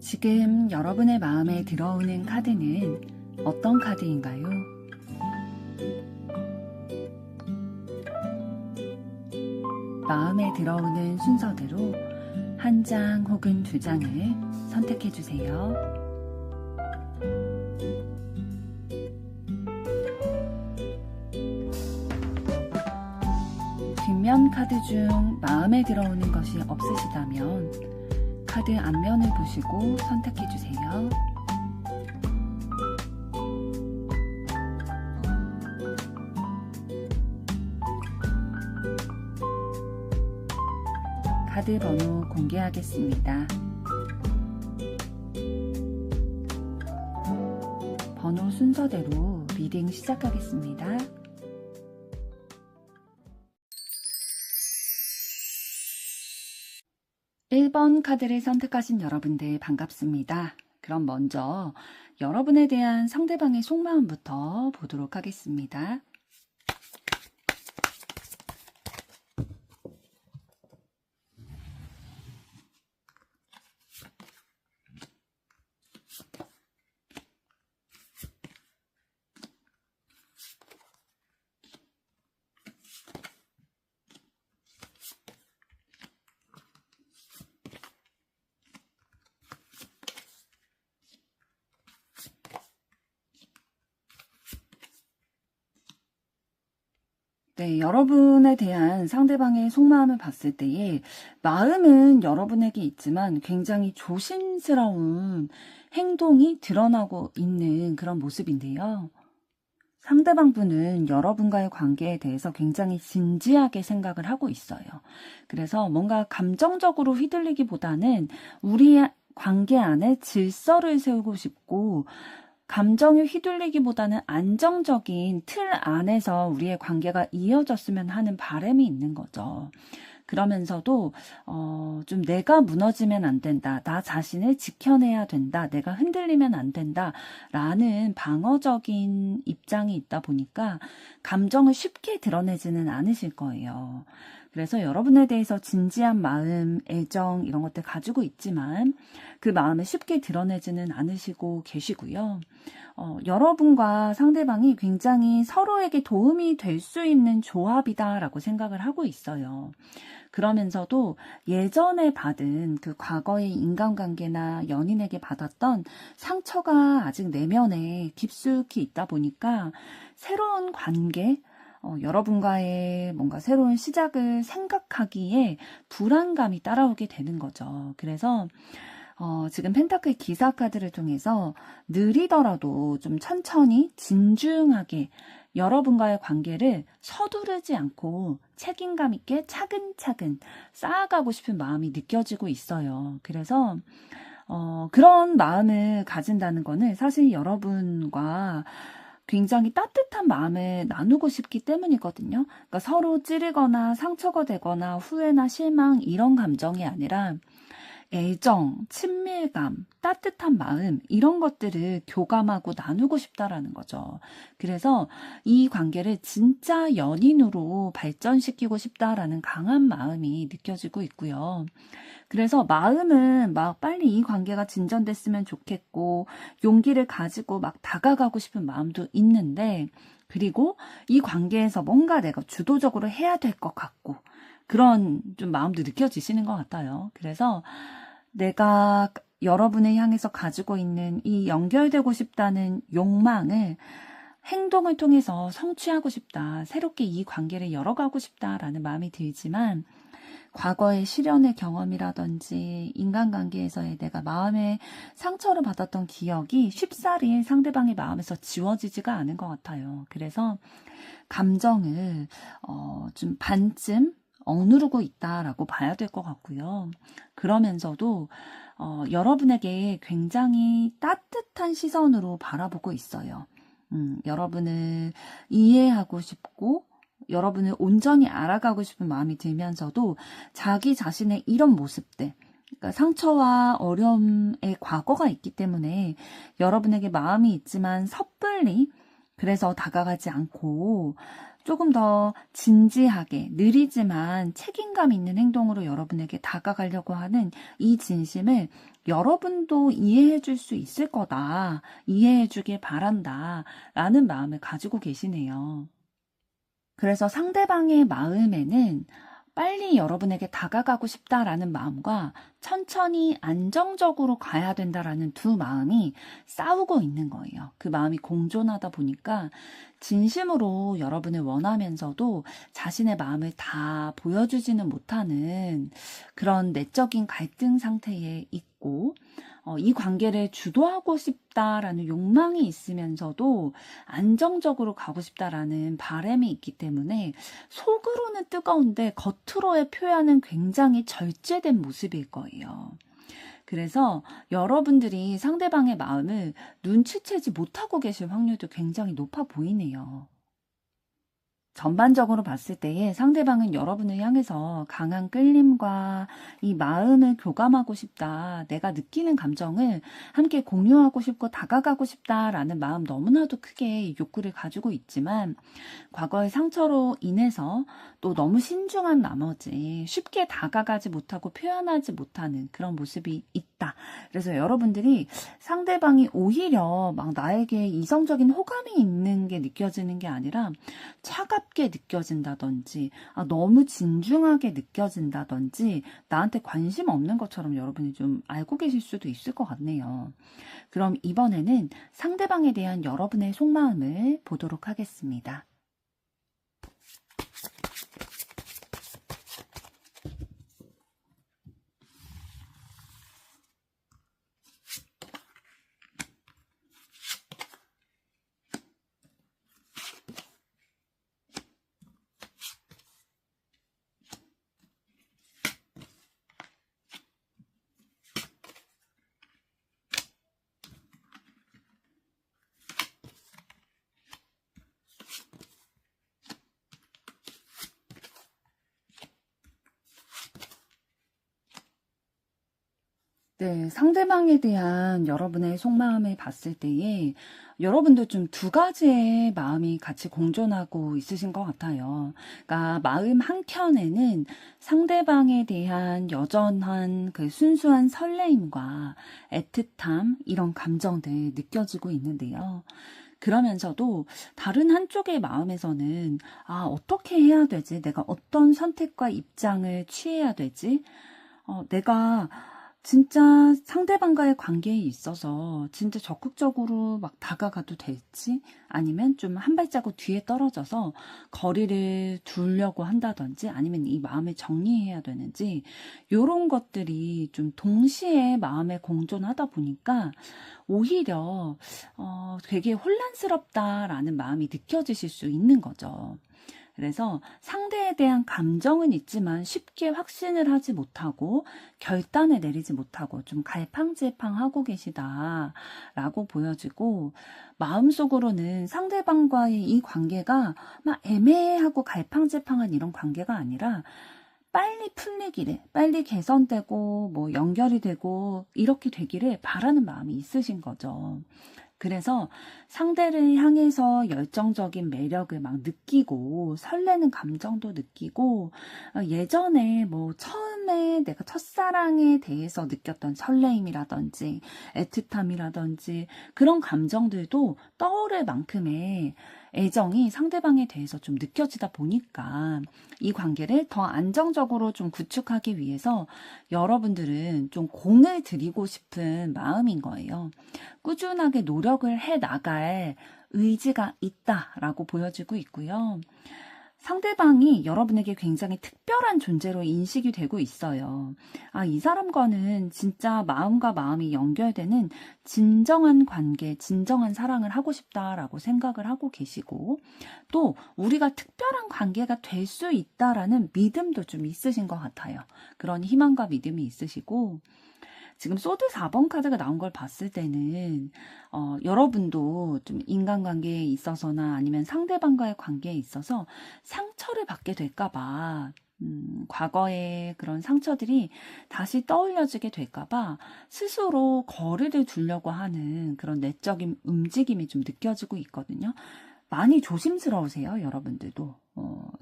지금 여러분의 마음에 들어오는 카드는 어떤 카드인가요? 마음에 들어오는 순서대로 한 장 혹은 두 장을 선택해 주세요. 뒷면 카드 중 마음에 들어오는 것이 없으시다면 카드 앞면을 보시고 선택해 주세요. 카드 번호 공개하겠습니다. 번호 순서대로 리딩 시작하겠습니다. 1번 카드를 선택하신 여러분들 반갑습니다. 그럼 먼저 여러분에 대한 상대방의 속마음부터 보도록 하겠습니다. 네, 여러분에 대한 상대방의 속마음을 봤을 때에 마음은 여러분에게 있지만 굉장히 조심스러운 행동이 드러나고 있는 그런 모습인데요. 상대방 분은 여러분과의 관계에 대해서 굉장히 진지하게 생각을 하고 있어요. 그래서 뭔가 감정적으로 휘둘리기보다는 우리의 관계 안에 질서를 세우고 싶고 감정에 휘둘리기보다는 안정적인 틀 안에서 우리의 관계가 이어졌으면 하는 바람이 있는 거죠. 그러면서도 좀 내가 무너지면 안 된다. 나 자신을 지켜내야 된다. 내가 흔들리면 안 된다. 라는 방어적인 입장이 있다 보니까 감정을 쉽게 드러내지는 않으실 거예요. 그래서 여러분에 대해서 진지한 마음, 애정 이런 것들 가지고 있지만 그 마음을 쉽게 드러내지는 않으시고 계시고요. 여러분과 상대방이 굉장히 서로에게 도움이 될 수 있는 조합이다라고 생각을 하고 있어요. 그러면서도 예전에 받은 그 과거의 인간관계나 연인에게 받았던 상처가 아직 내면에 깊숙이 있다 보니까 새로운 관계, 여러분과의 뭔가 새로운 시작을 생각하기에 불안감이 따라오게 되는 거죠. 그래서 지금 펜타클 기사 카드를 통해서 느리더라도 좀 천천히 진중하게 여러분과의 관계를 서두르지 않고 책임감 있게 차근차근 쌓아가고 싶은 마음이 느껴지고 있어요. 그래서 그런 마음을 가진다는 거는 사실 여러분과 굉장히 따뜻한 마음을 나누고 싶기 때문이거든요. 그러니까 서로 찌르거나 상처가 되거나 후회나 실망 이런 감정이 아니라 애정, 친밀감, 따뜻한 마음 이런 것들을 교감하고 나누고 싶다라는 거죠. 그래서 이 관계를 진짜 연인으로 발전시키고 싶다라는 강한 마음이 느껴지고 있고요. 그래서 마음은 막 빨리 이 관계가 진전됐으면 좋겠고 용기를 가지고 막 다가가고 싶은 마음도 있는데 그리고 이 관계에서 뭔가 내가 주도적으로 해야 될 것 같고 그런 좀 마음도 느껴지시는 것 같아요. 그래서 내가 여러분을 향해서 가지고 있는 이 연결되고 싶다는 욕망을 행동을 통해서 성취하고 싶다. 새롭게 이 관계를 열어가고 싶다라는 마음이 들지만 과거의 시련의 경험이라든지 인간관계에서의 내가 마음의 상처를 받았던 기억이 쉽사리 상대방의 마음에서 지워지지가 않은 것 같아요. 그래서 감정을 좀 반쯤 억누르고 있다라고 봐야 될 것 같고요. 그러면서도 여러분에게 굉장히 따뜻한 시선으로 바라보고 있어요. 여러분을 이해하고 싶고 여러분을 온전히 알아가고 싶은 마음이 들면서도 자기 자신의 이런 모습들 그러니까 상처와 어려움의 과거가 있기 때문에 여러분에게 마음이 있지만 섣불리 그래서 다가가지 않고 조금 더 진지하게, 느리지만 책임감 있는 행동으로 여러분에게 다가가려고 하는 이 진심을 여러분도 이해해 줄 수 있을 거다. 이해해 주길 바란다. 라는 마음을 가지고 계시네요. 그래서 상대방의 마음에는 빨리 여러분에게 다가가고 싶다라는 마음과 천천히 안정적으로 가야 된다라는 두 마음이 싸우고 있는 거예요. 그 마음이 공존하다 보니까 진심으로 여러분을 원하면서도 자신의 마음을 다 보여주지는 못하는 그런 내적인 갈등 상태에 있고, 이 관계를 주도하고 싶다라는 욕망이 있으면서도 안정적으로 가고 싶다라는 바람이 있기 때문에 속으로는 뜨거운데 겉으로의 표현은 굉장히 절제된 모습일 거예요. 그래서 여러분들이 상대방의 마음을 눈치채지 못하고 계실 확률도 굉장히 높아 보이네요. 전반적으로 봤을 때에 상대방은 여러분을 향해서 강한 끌림과 이 마음을 교감하고 싶다, 내가 느끼는 감정을 함께 공유하고 싶고 다가가고 싶다라는 마음 너무나도 크게 욕구를 가지고 있지만 과거의 상처로 인해서 또 너무 신중한 나머지 쉽게 다가가지 못하고 표현하지 못하는 그런 모습이 있다. 그래서 여러분들이 상대방이 오히려 막 나에게 이성적인 호감이 있는 게 느껴지는 게 아니라 차갑게 느껴진다든지, 너무 진중하게 느껴진다든지, 나한테 관심 없는 것처럼 여러분이 좀 알고 계실 수도 있을 것 같네요. 그럼 이번에는 상대방에 대한 여러분의 속마음을 보도록 하겠습니다. 네, 상대방에 대한 여러분의 속마음을 봤을 때에 여러분도 좀 두 가지의 마음이 같이 공존하고 있으신 것 같아요. 그러니까 마음 한켠에는 상대방에 대한 여전한 그 순수한 설레임과 애틋함 이런 감정들 느껴지고 있는데요. 그러면서도 다른 한쪽의 마음에서는 어떻게 해야 되지? 내가 어떤 선택과 입장을 취해야 되지? 내가 진짜 상대방과의 관계에 있어서 진짜 적극적으로 막 다가가도 될지 아니면 좀 한 발자국 뒤에 떨어져서 거리를 두려고 한다든지 아니면 이 마음을 정리해야 되는지 이런 것들이 좀 동시에 마음에 공존하다 보니까 오히려 되게 혼란스럽다라는 마음이 느껴지실 수 있는 거죠. 그래서 상대에 대한 감정은 있지만 쉽게 확신을 하지 못하고 결단을 내리지 못하고 좀 갈팡질팡하고 계시다라고 보여지고 마음속으로는 상대방과의 이 관계가 막 애매하고 갈팡질팡한 이런 관계가 아니라 빨리 풀리기를, 빨리 개선되고 뭐 연결이 되고 이렇게 되기를 바라는 마음이 있으신 거죠. 그래서 상대를 향해서 열정적인 매력을 막 느끼고 설레는 감정도 느끼고 예전에 뭐 처음에 내가 첫사랑에 대해서 느꼈던 설레임이라든지 애틋함이라든지 그런 감정들도 떠오를 만큼의 애정이 상대방에 대해서 좀 느껴지다 보니까 이 관계를 더 안정적으로 좀 구축하기 위해서 여러분들은 좀 공을 들이고 싶은 마음인 거예요. 꾸준하게 노력을 해 나갈 의지가 있다라고 보여지고 있고요. 상대방이 여러분에게 굉장히 특별한 존재로 인식이 되고 있어요. 이 사람과는 진짜 마음과 마음이 연결되는 진정한 관계, 진정한 사랑을 하고 싶다라고 생각을 하고 계시고, 또 우리가 특별한 관계가 될 수 있다라는 믿음도 좀 있으신 것 같아요. 그런 희망과 믿음이 있으시고, 지금 소드 4번 카드가 나온 걸 봤을 때는 여러분도 좀 인간관계에 있어서나 아니면 상대방과의 관계에 있어서 상처를 받게 될까봐 과거의 그런 상처들이 다시 떠올려지게 될까봐 스스로 거리를 두려고 하는 그런 내적인 움직임이 좀 느껴지고 있거든요. 많이 조심스러우세요, 여러분들도.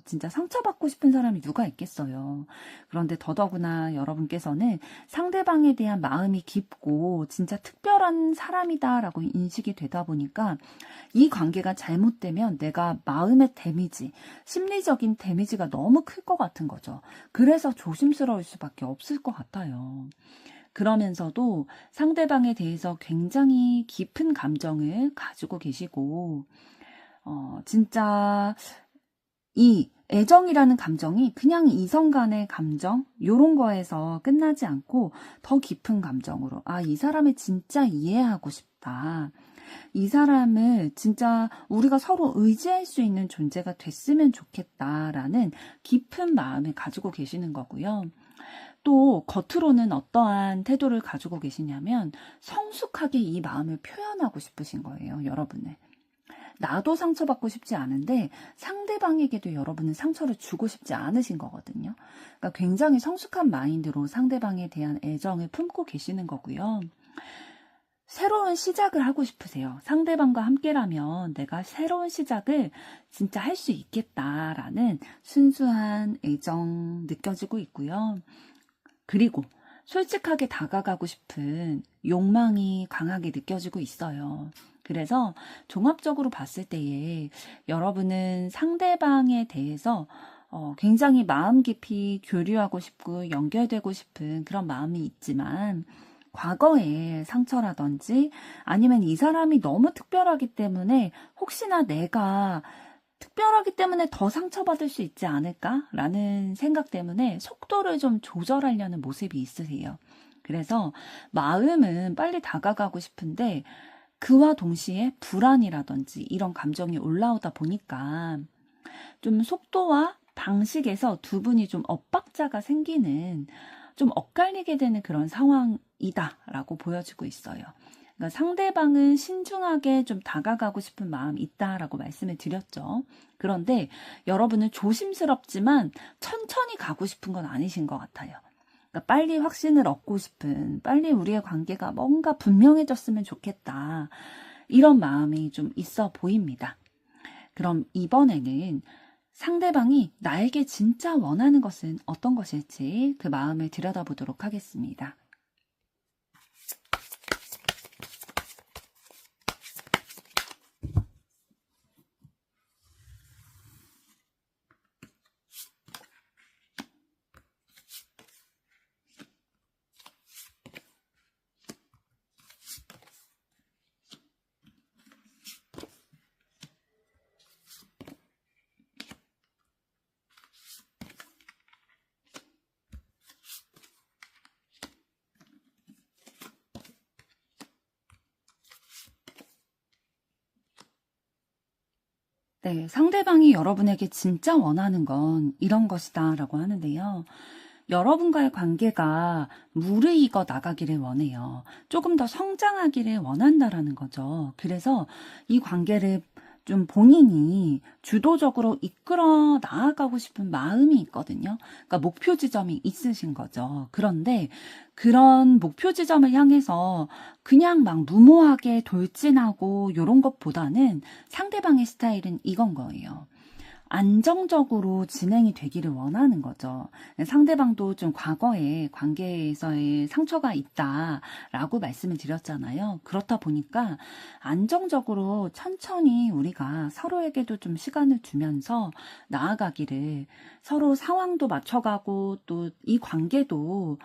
진짜 상처받고 싶은 사람이 누가 있겠어요. 그런데 더더구나 여러분께서는 상대방에 대한 마음이 깊고 진짜 특별한 사람이다라고 인식이 되다 보니까 이 관계가 잘못되면 내가 마음의 데미지, 심리적인 데미지가 너무 클 것 같은 거죠. 그래서 조심스러울 수밖에 없을 것 같아요. 그러면서도 상대방에 대해서 굉장히 깊은 감정을 가지고 계시고, 진짜 이 애정이라는 감정이 그냥 이성 간의 감정, 요런 거에서 끝나지 않고 더 깊은 감정으로, 이 사람을 진짜 이해하고 싶다. 이 사람을 진짜 우리가 서로 의지할 수 있는 존재가 됐으면 좋겠다라는 깊은 마음을 가지고 계시는 거고요. 또 겉으로는 어떠한 태도를 가지고 계시냐면 성숙하게 이 마음을 표현하고 싶으신 거예요, 여러분을. 나도 상처받고 싶지 않은데 상대방에게도 여러분은 상처를 주고 싶지 않으신 거거든요. 그러니까 굉장히 성숙한 마인드로 상대방에 대한 애정을 품고 계시는 거고요. 새로운 시작을 하고 싶으세요. 상대방과 함께라면 내가 새로운 시작을 진짜 할 수 있겠다라는 순수한 애정 느껴지고 있고요. 그리고 솔직하게 다가가고 싶은 욕망이 강하게 느껴지고 있어요. 그래서 종합적으로 봤을 때에 여러분은 상대방에 대해서 굉장히 마음 깊이 교류하고 싶고 연결되고 싶은 그런 마음이 있지만 과거의 상처라든지 아니면 이 사람이 너무 특별하기 때문에 혹시나 내가 특별하기 때문에 더 상처받을 수 있지 않을까라는 생각 때문에 속도를 좀 조절하려는 모습이 있으세요. 그래서 마음은 빨리 다가가고 싶은데 그와 동시에 불안이라든지 이런 감정이 올라오다 보니까 좀 속도와 방식에서 두 분이 좀 엇박자가 생기는, 좀 엇갈리게 되는 그런 상황이다라고 보여지고 있어요. 그러니까 상대방은 신중하게 좀 다가가고 싶은 마음이 있다라고 말씀을 드렸죠. 그런데 여러분은 조심스럽지만 천천히 가고 싶은 건 아니신 것 같아요. 그러니까 빨리 확신을 얻고 싶은, 빨리 우리의 관계가 뭔가 분명해졌으면 좋겠다. 이런 마음이 좀 있어 보입니다. 그럼 이번에는 상대방이 나에게 진짜 원하는 것은 어떤 것일지 그 마음을 들여다보도록 하겠습니다. 네, 상대방이 여러분에게 진짜 원하는 건 이런 것이다 라고 하는데요. 여러분과의 관계가 무르익어 나가기를 원해요. 조금 더 성장하기를 원한다라는 거죠. 그래서 이 관계를 좀 본인이 주도적으로 이끌어 나아가고 싶은 마음이 있거든요. 그러니까 목표 지점이 있으신 거죠. 그런데 그런 목표 지점을 향해서 그냥 막 무모하게 돌진하고 이런 것보다는 상대방의 스타일은 이건 거예요. 안정적으로 진행이 되기를 원하는 거죠. 상대방도 좀 과거에 관계에서의 상처가 있다라고 말씀을 드렸잖아요. 그렇다 보니까 안정적으로 천천히 우리가 서로에게도 좀 시간을 주면서 나아가기를, 서로 상황도 맞춰가고 또 이 관계도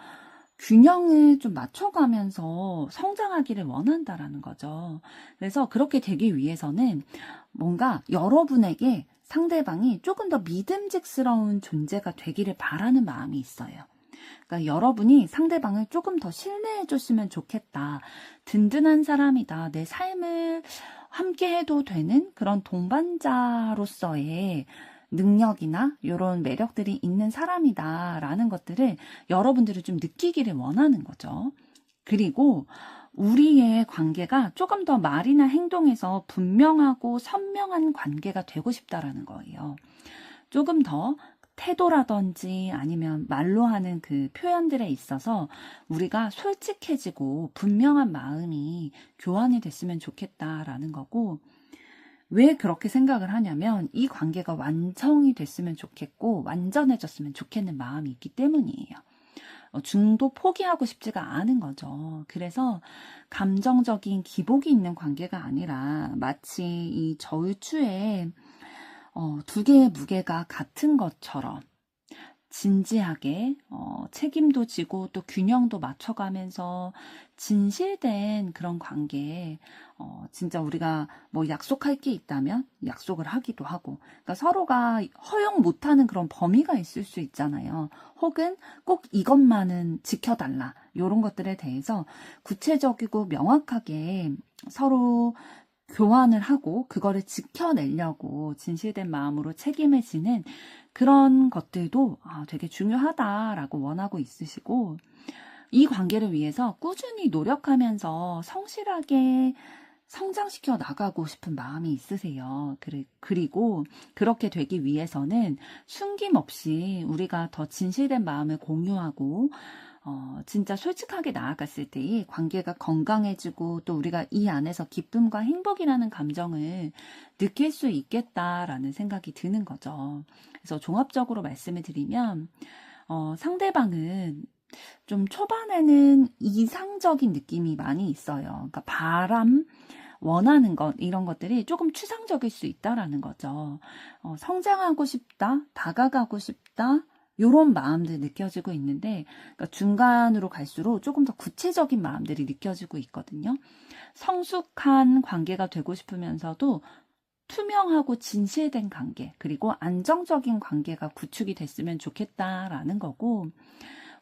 균형을 좀 맞춰가면서 성장하기를 원한다라는 거죠. 그래서 그렇게 되기 위해서는 뭔가 여러분에게 상대방이 조금 더 믿음직스러운 존재가 되기를 바라는 마음이 있어요. 그러니까 여러분이 상대방을 조금 더 신뢰해 줬으면 좋겠다. 든든한 사람이다. 내 삶을 함께 해도 되는 그런 동반자로서의 능력이나 이런 매력들이 있는 사람이다라는 것들을 여러분들이 좀 느끼기를 원하는 거죠. 그리고 우리의 관계가 조금 더 말이나 행동에서 분명하고 선명한 관계가 되고 싶다라는 거예요. 조금 더 태도라든지 아니면 말로 하는 그 표현들에 있어서 우리가 솔직해지고 분명한 마음이 교환이 됐으면 좋겠다라는 거고, 왜 그렇게 생각을 하냐면 이 관계가 완성이 됐으면 좋겠고 완전해졌으면 좋겠는 마음이 있기 때문이에요. 중도 포기하고 싶지가 않은 거죠. 그래서 감정적인 기복이 있는 관계가 아니라 마치 이 저울추에 두 개의 무게가 같은 것처럼 진지하게 책임도 지고 또 균형도 맞춰가면서 진실된 그런 관계, 진짜 우리가 뭐 약속할 게 있다면 약속을 하기도 하고, 그러니까 서로가 허용 못하는 그런 범위가 있을 수 있잖아요. 혹은 꼭 이것만은 지켜달라, 이런 것들에 대해서 구체적이고 명확하게 서로 교환을 하고 그거를 지켜내려고 진실된 마음으로 책임을 지는 그런 것들도 되게 중요하다라고 원하고 있으시고, 이 관계를 위해서 꾸준히 노력하면서 성실하게 성장시켜 나가고 싶은 마음이 있으세요. 그리고 그렇게 되기 위해서는 숨김없이 우리가 더 진실된 마음을 공유하고 진짜 솔직하게 나아갔을 때의 관계가 건강해지고 또 우리가 이 안에서 기쁨과 행복이라는 감정을 느낄 수 있겠다라는 생각이 드는 거죠. 그래서 종합적으로 말씀을 드리면 상대방은 좀 초반에는 이상적인 느낌이 많이 있어요. 그러니까 바람, 원하는 것, 이런 것들이 조금 추상적일 수 있다라는 거죠. 성장하고 싶다, 다가가고 싶다, 요런 마음들 느껴지고 있는데, 그러니까 중간으로 갈수록 조금 더 구체적인 마음들이 느껴지고 있거든요. 성숙한 관계가 되고 싶으면서도 투명하고 진실된 관계, 그리고 안정적인 관계가 구축이 됐으면 좋겠다라는 거고,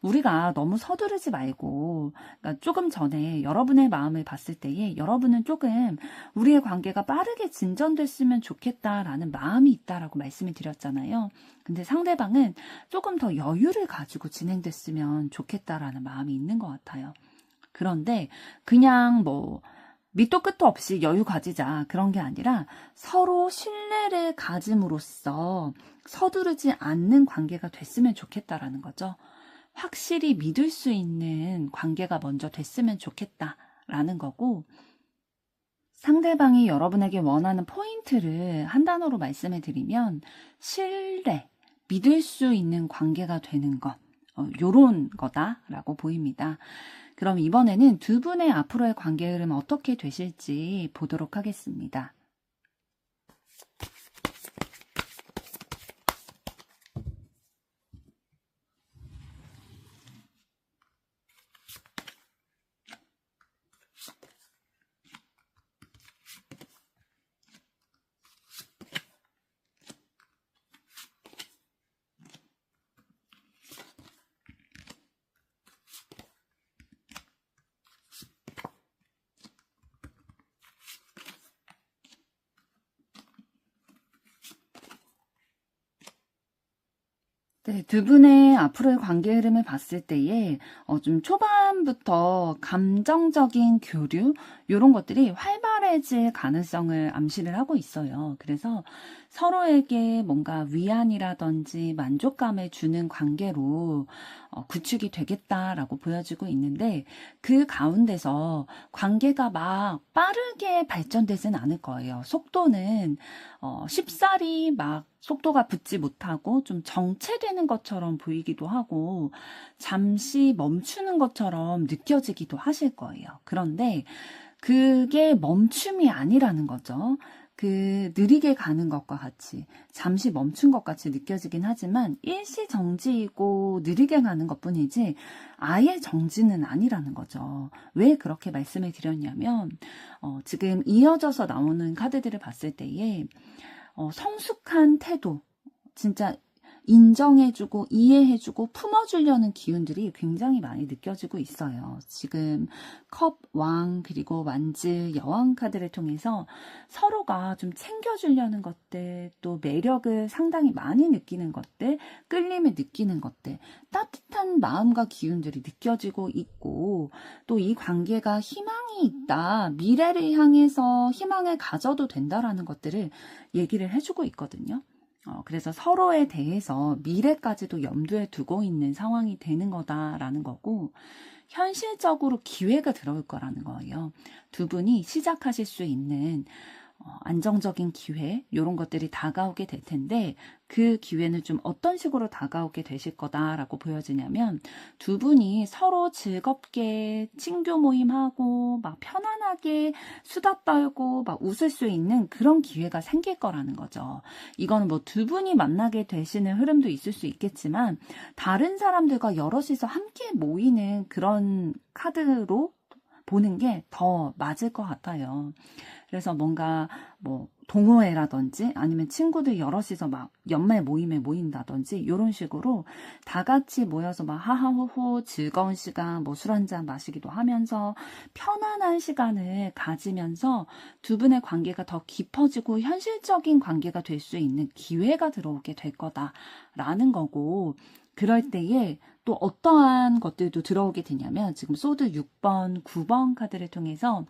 우리가 너무 서두르지 말고, 그러니까 조금 전에 여러분의 마음을 봤을 때에 여러분은 조금 우리의 관계가 빠르게 진전됐으면 좋겠다라는 마음이 있다라고 말씀을 드렸잖아요. 근데 상대방은 조금 더 여유를 가지고 진행됐으면 좋겠다라는 마음이 있는 것 같아요. 그런데 그냥 뭐 밑도 끝도 없이 여유 가지자, 그런 게 아니라 서로 신뢰를 가짐으로써 서두르지 않는 관계가 됐으면 좋겠다라는 거죠. 확실히 믿을 수 있는 관계가 먼저 됐으면 좋겠다라는 거고, 상대방이 여러분에게 원하는 포인트를 한 단어로 말씀해 드리면 신뢰, 믿을 수 있는 관계가 되는 것, 요런 거다라고 보입니다. 그럼 이번에는 두 분의 앞으로의 관계 흐름 어떻게 되실지 보도록 하겠습니다. 네, 두 분의 앞으로의 관계 흐름을 봤을 때에 좀 초반부터 감정적인 교류 이런 것들이 활발해질 가능성을 암시를 하고 있어요. 그래서 서로에게 뭔가 위안이라든지 만족감을 주는 관계로 구축이 되겠다라고 보여지고 있는데, 그 가운데서 관계가 막 빠르게 발전되진 않을 거예요. 속도는 쉽사리 막 속도가 붙지 못하고 좀 정체되는 것처럼 보이기도 하고 잠시 멈추는 것처럼 느껴지기도 하실 거예요. 그런데 그게 멈춤이 아니라는 거죠. 그 느리게 가는 것과 같이 잠시 멈춘 것 같이 느껴지긴 하지만 일시정지이고 느리게 가는 것뿐이지 아예 정지는 아니라는 거죠. 왜 그렇게 말씀을 드렸냐면 지금 이어져서 나오는 카드들을 봤을 때에 성숙한 태도, 진짜 인정해주고 이해해주고 품어주려는 기운들이 굉장히 많이 느껴지고 있어요. 지금 컵, 왕, 그리고 완즈, 여왕 카드를 통해서 서로가 좀 챙겨주려는 것들, 또 매력을 상당히 많이 느끼는 것들, 끌림을 느끼는 것들, 따뜻한 마음과 기운들이 느껴지고 있고, 또 이 관계가 희망이 있다, 미래를 향해서 희망을 가져도 된다라는 것들을 얘기를 해주고 있거든요. 그래서 서로에 대해서 미래까지도 염두에 두고 있는 상황이 되는 거다라는 거고, 현실적으로 기회가 들어올 거라는 거예요. 두 분이 시작하실 수 있는 안정적인 기회 이런 것들이 다가오게 될 텐데 그 기회는 좀 어떤 식으로 다가오게 되실 거다라고 보여지냐면 두 분이 서로 즐겁게 친교 모임하고 막 편안하게 수다 떨고 막 웃을 수 있는 그런 기회가 생길 거라는 거죠. 이거는 뭐 두 분이 만나게 되시는 흐름도 있을 수 있겠지만 다른 사람들과 여럿이서 함께 모이는 그런 카드로 보는 게 더 맞을 것 같아요. 그래서 뭔가 뭐 동호회라든지 아니면 친구들 여럿이서 막 연말 모임에 모인다든지 이런 식으로 다 같이 모여서 막 하하호호 즐거운 시간 뭐 술 한잔 마시기도 하면서 편안한 시간을 가지면서 두 분의 관계가 더 깊어지고 현실적인 관계가 될 수 있는 기회가 들어오게 될 거다라는 거고 그럴 때에 또 어떠한 것들도 들어오게 되냐면 지금 소드 6번, 9번 카드를 통해서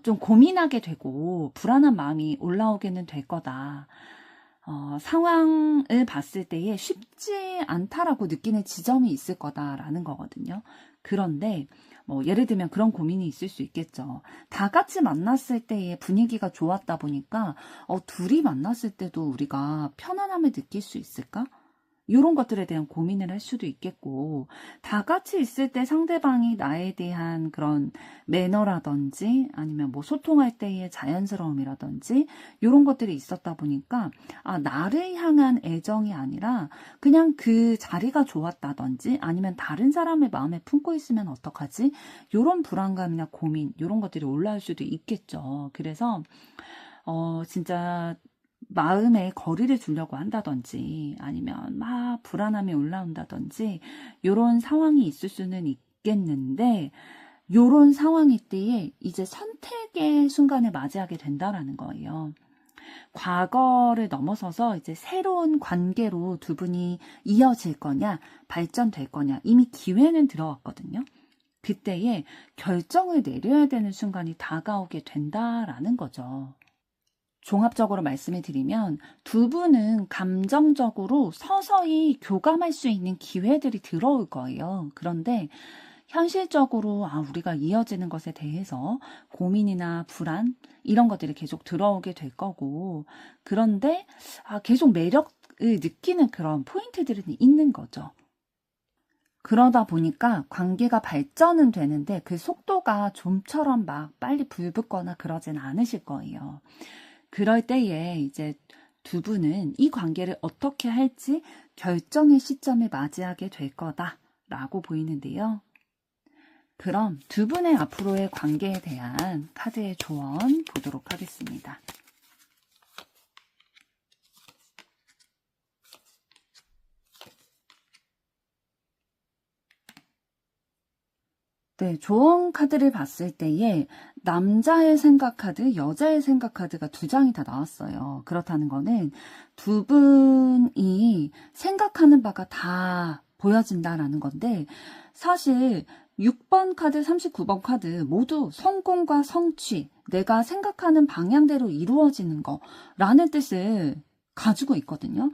좀 고민하게 되고 불안한 마음이 올라오게는 될 거다. 상황을 봤을 때에 쉽지 않다라고 느끼는 지점이 있을 거다라는 거거든요. 그런데 뭐 예를 들면 그런 고민이 있을 수 있겠죠. 다 같이 만났을 때의 분위기가 좋았다 보니까 둘이 만났을 때도 우리가 편안함을 느낄 수 있을까? 이런 것들에 대한 고민을 할 수도 있겠고 다 같이 있을 때 상대방이 나에 대한 그런 매너라든지 아니면 뭐 소통할 때의 자연스러움이라든지 이런 것들이 있었다 보니까 나를 향한 애정이 아니라 그냥 그 자리가 좋았다든지 아니면 다른 사람의 마음에 품고 있으면 어떡하지? 이런 불안감이나 고민 이런 것들이 올라올 수도 있겠죠. 그래서 진짜 마음에 거리를 두려고 한다든지 아니면 막 불안함이 올라온다든지 이런 상황이 있을 수는 있겠는데 이런 상황일 때에 이제 선택의 순간을 맞이하게 된다라는 거예요. 과거를 넘어서서 이제 새로운 관계로 두 분이 이어질 거냐 발전될 거냐 이미 기회는 들어왔거든요. 그때에 결정을 내려야 되는 순간이 다가오게 된다라는 거죠. 종합적으로 말씀을 드리면 두 분은 감정적으로 서서히 교감할 수 있는 기회들이 들어올 거예요. 그런데 현실적으로 우리가 이어지는 것에 대해서 고민이나 불안 이런 것들이 계속 들어오게 될 거고 그런데 계속 매력을 느끼는 그런 포인트들은 있는 거죠. 그러다 보니까 관계가 발전은 되는데 그 속도가 좀처럼 막 빨리 불붙거나 그러진 않으실 거예요. 그럴 때에 이제 두 분은 이 관계를 어떻게 할지 결정의 시점을 맞이하게 될 거다라고 보이는데요. 그럼 두 분의 앞으로의 관계에 대한 카드의 조언 보도록 하겠습니다. 네, 조언 카드를 봤을 때에 남자의 생각 카드, 여자의 생각 카드가 두 장이 다 나왔어요. 그렇다는 거는 두 분이 생각하는 바가 다 보여진다라는 건데 사실 6번 카드, 39번 카드 모두 성공과 성취, 내가 생각하는 방향대로 이루어지는 거라는 뜻을 가지고 있거든요.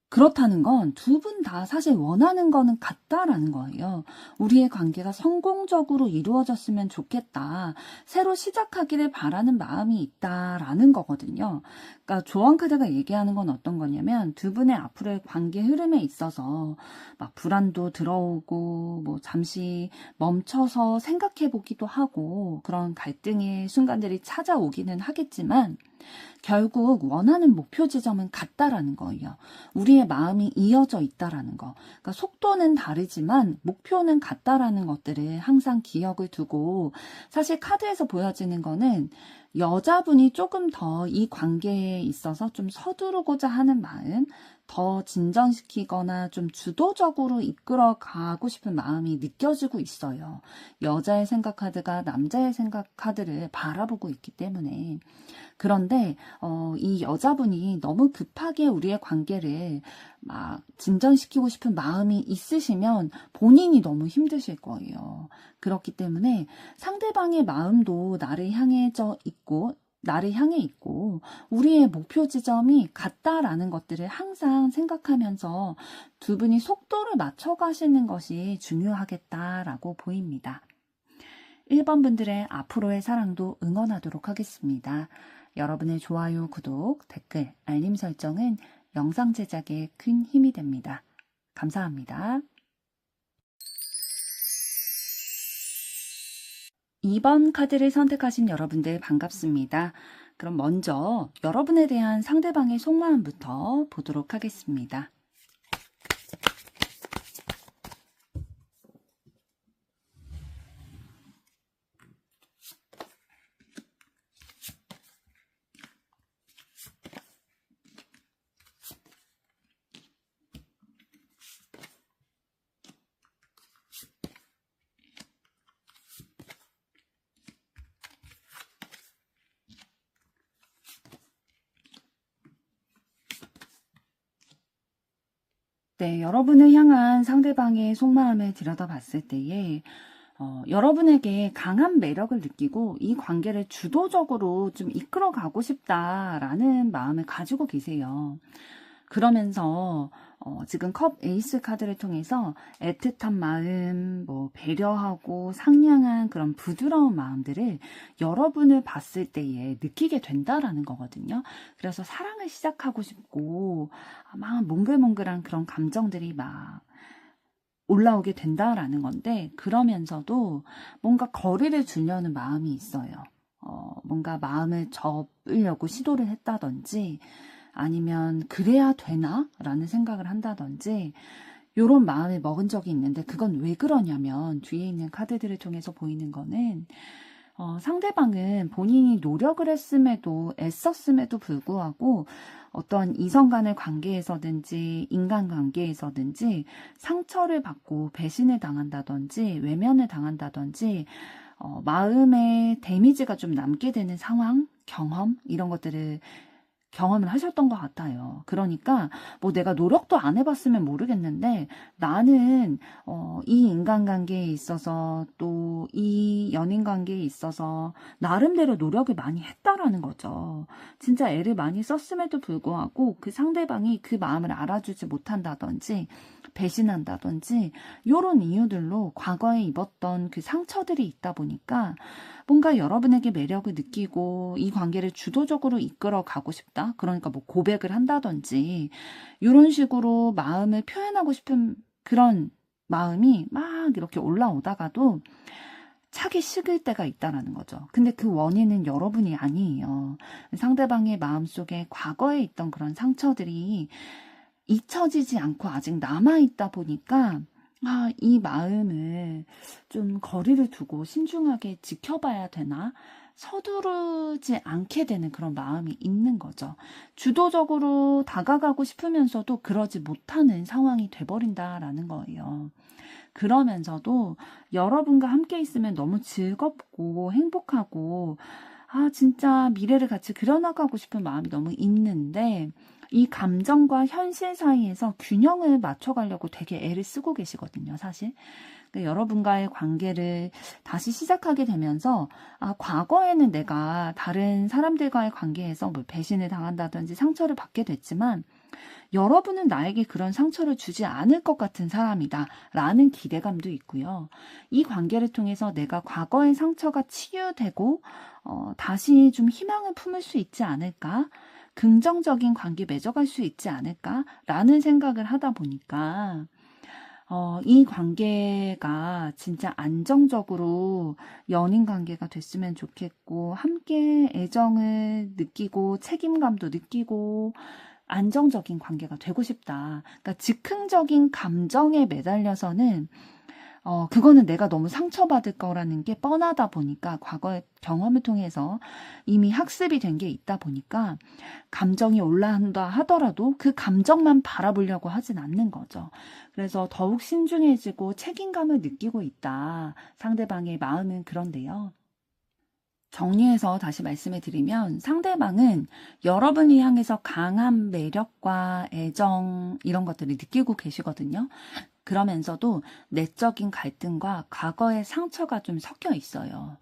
그렇다는 건 두 분 다 사실 원하는 거는 같다라는 거예요. 우리의 관계가 성공적으로 이루어졌으면 좋겠다. 새로 시작하기를 바라는 마음이 있다라는 거거든요. 그러니까 조언 카드가 얘기하는 건 어떤 거냐면 두 분의 앞으로의 관계 흐름에 있어서 막 불안도 들어오고 뭐 잠시 멈춰서 생각해 보기도 하고 그런 갈등의 순간들이 찾아오기는 하겠지만 결국 원하는 목표 지점은 같다라는 거예요. 우리의 마음이 이어져 있다라는 거. 그러니까 속도는 다르지만 목표는 같다라는 것들을 항상 기억을 두고 사실 카드에서 보여지는 거는 여자분이 조금 더 이 관계에 있어서 좀 서두르고자 하는 마음, 더 진전시키거나 좀 주도적으로 이끌어 가고 싶은 마음이 느껴지고 있어요. 여자의 생각 카드가 남자의 생각 카드를 바라보고 있기 때문에. 그런데 이 여자분이 너무 급하게 우리의 관계를 막 진전시키고 싶은 마음이 있으시면 본인이 너무 힘드실 거예요. 그렇기 때문에 상대방의 마음도 나를 향해 있고 우리의 목표 지점이 같다라는 것들을 항상 생각하면서 두 분이 속도를 맞춰 가시는 것이 중요하겠다라고 보입니다. 1번 분들의 앞으로의 사랑도 응원하도록 하겠습니다. 여러분의 좋아요, 구독, 댓글, 알림 설정은 영상 제작에 큰 힘이 됩니다. 감사합니다. 2번 카드를 선택하신 여러분들 반갑습니다. 그럼 먼저 여러분에 대한 상대방의 속마음부터 보도록 하겠습니다. 네, 여러분을 향한 상대방의 속마음을 들여다봤을 때에 여러분에게 강한 매력을 느끼고 이 관계를 주도적으로 좀 이끌어가고 싶다라는 마음을 가지고 계세요. 그러면서 지금 컵 에이스 카드를 통해서 애틋한 마음, 배려하고 상냥한 그런 부드러운 마음들을 여러분을 봤을 때에 느끼게 된다라는 거거든요. 그래서 사랑을 시작하고 싶고 막 몽글몽글한 그런 감정들이 막 올라오게 된다라는 건데, 그러면서도 뭔가 거리를 두려는 마음이 있어요. 뭔가 마음을 접으려고 시도를 했다든지 아니면 그래야 되나? 라는 생각을 한다든지 요런 마음을 먹은 적이 있는데, 그건 왜 그러냐면 뒤에 있는 카드들을 통해서 보이는 거는 상대방은 본인이 노력을 했음에도 애썼음에도 불구하고 어떤 이성 간의 관계에서든지 인간관계에서든지 상처를 받고 배신을 당한다든지 외면을 당한다든지 마음에 데미지가 좀 남게 되는 상황, 경험 이런 것들을 경험을 하셨던 것 같아요. 그러니까 내가 노력도 안 해봤으면 모르겠는데 나는 이 인간관계에 있어서 또 이 연인관계에 있어서 나름대로 노력을 많이 했다라는 거죠. 진짜 애를 많이 썼음에도 불구하고 그 상대방이 그 마음을 알아주지 못한다든지 배신한다든지 이런 이유들로 과거에 입었던 그 상처들이 있다 보니까 뭔가 여러분에게 매력을 느끼고 이 관계를 주도적으로 이끌어 가고 싶다. 그러니까 고백을 한다든지 이런 식으로 마음을 표현하고 싶은 그런 마음이 막 이렇게 올라오다가도 차기 식을 때가 있다라는 거죠. 근데 그 원인은 여러분이 아니에요. 상대방의 마음속에 과거에 있던 그런 상처들이 잊혀지지 않고 아직 남아있다 보니까 이 마음을 좀 거리를 두고 신중하게 지켜봐야 되나? 서두르지 않게 되는 그런 마음이 있는 거죠. 주도적으로 다가가고 싶으면서도 그러지 못하는 상황이 돼버린다라는 거예요. 그러면서도 여러분과 함께 있으면 너무 즐겁고 행복하고 진짜 미래를 같이 그려나가고 싶은 마음이 너무 있는데 이 감정과 현실 사이에서 균형을 맞춰가려고 되게 애를 쓰고 계시거든요, 사실. 그러니까 여러분과의 관계를 다시 시작하게 되면서 과거에는 내가 다른 사람들과의 관계에서 배신을 당한다든지 상처를 받게 됐지만 여러분은 나에게 그런 상처를 주지 않을 것 같은 사람이다 라는 기대감도 있고요. 이 관계를 통해서 내가 과거의 상처가 치유되고 다시 좀 희망을 품을 수 있지 않을까? 긍정적인 관계 맺어갈 수 있지 않을까? 라는 생각을 하다 보니까 이 관계가 진짜 안정적으로 연인 관계가 됐으면 좋겠고 함께 애정을 느끼고 책임감도 느끼고 안정적인 관계가 되고 싶다. 그러니까 즉흥적인 감정에 매달려서는 그거는 내가 너무 상처받을 거라는 게 뻔하다 보니까 과거의 경험을 통해서 이미 학습이 된 게 있다 보니까 감정이 올라간다 하더라도 그 감정만 바라보려고 하진 않는 거죠. 그래서 더욱 신중해지고 책임감을 느끼고 있다. 상대방의 마음은 그런데요. 정리해서 다시 말씀을 드리면 상대방은 여러분을 향해서 강한 매력과 애정 이런 것들을 느끼고 계시거든요. 그러면서도 내적인 갈등과 과거의 상처가 좀 섞여 있어요.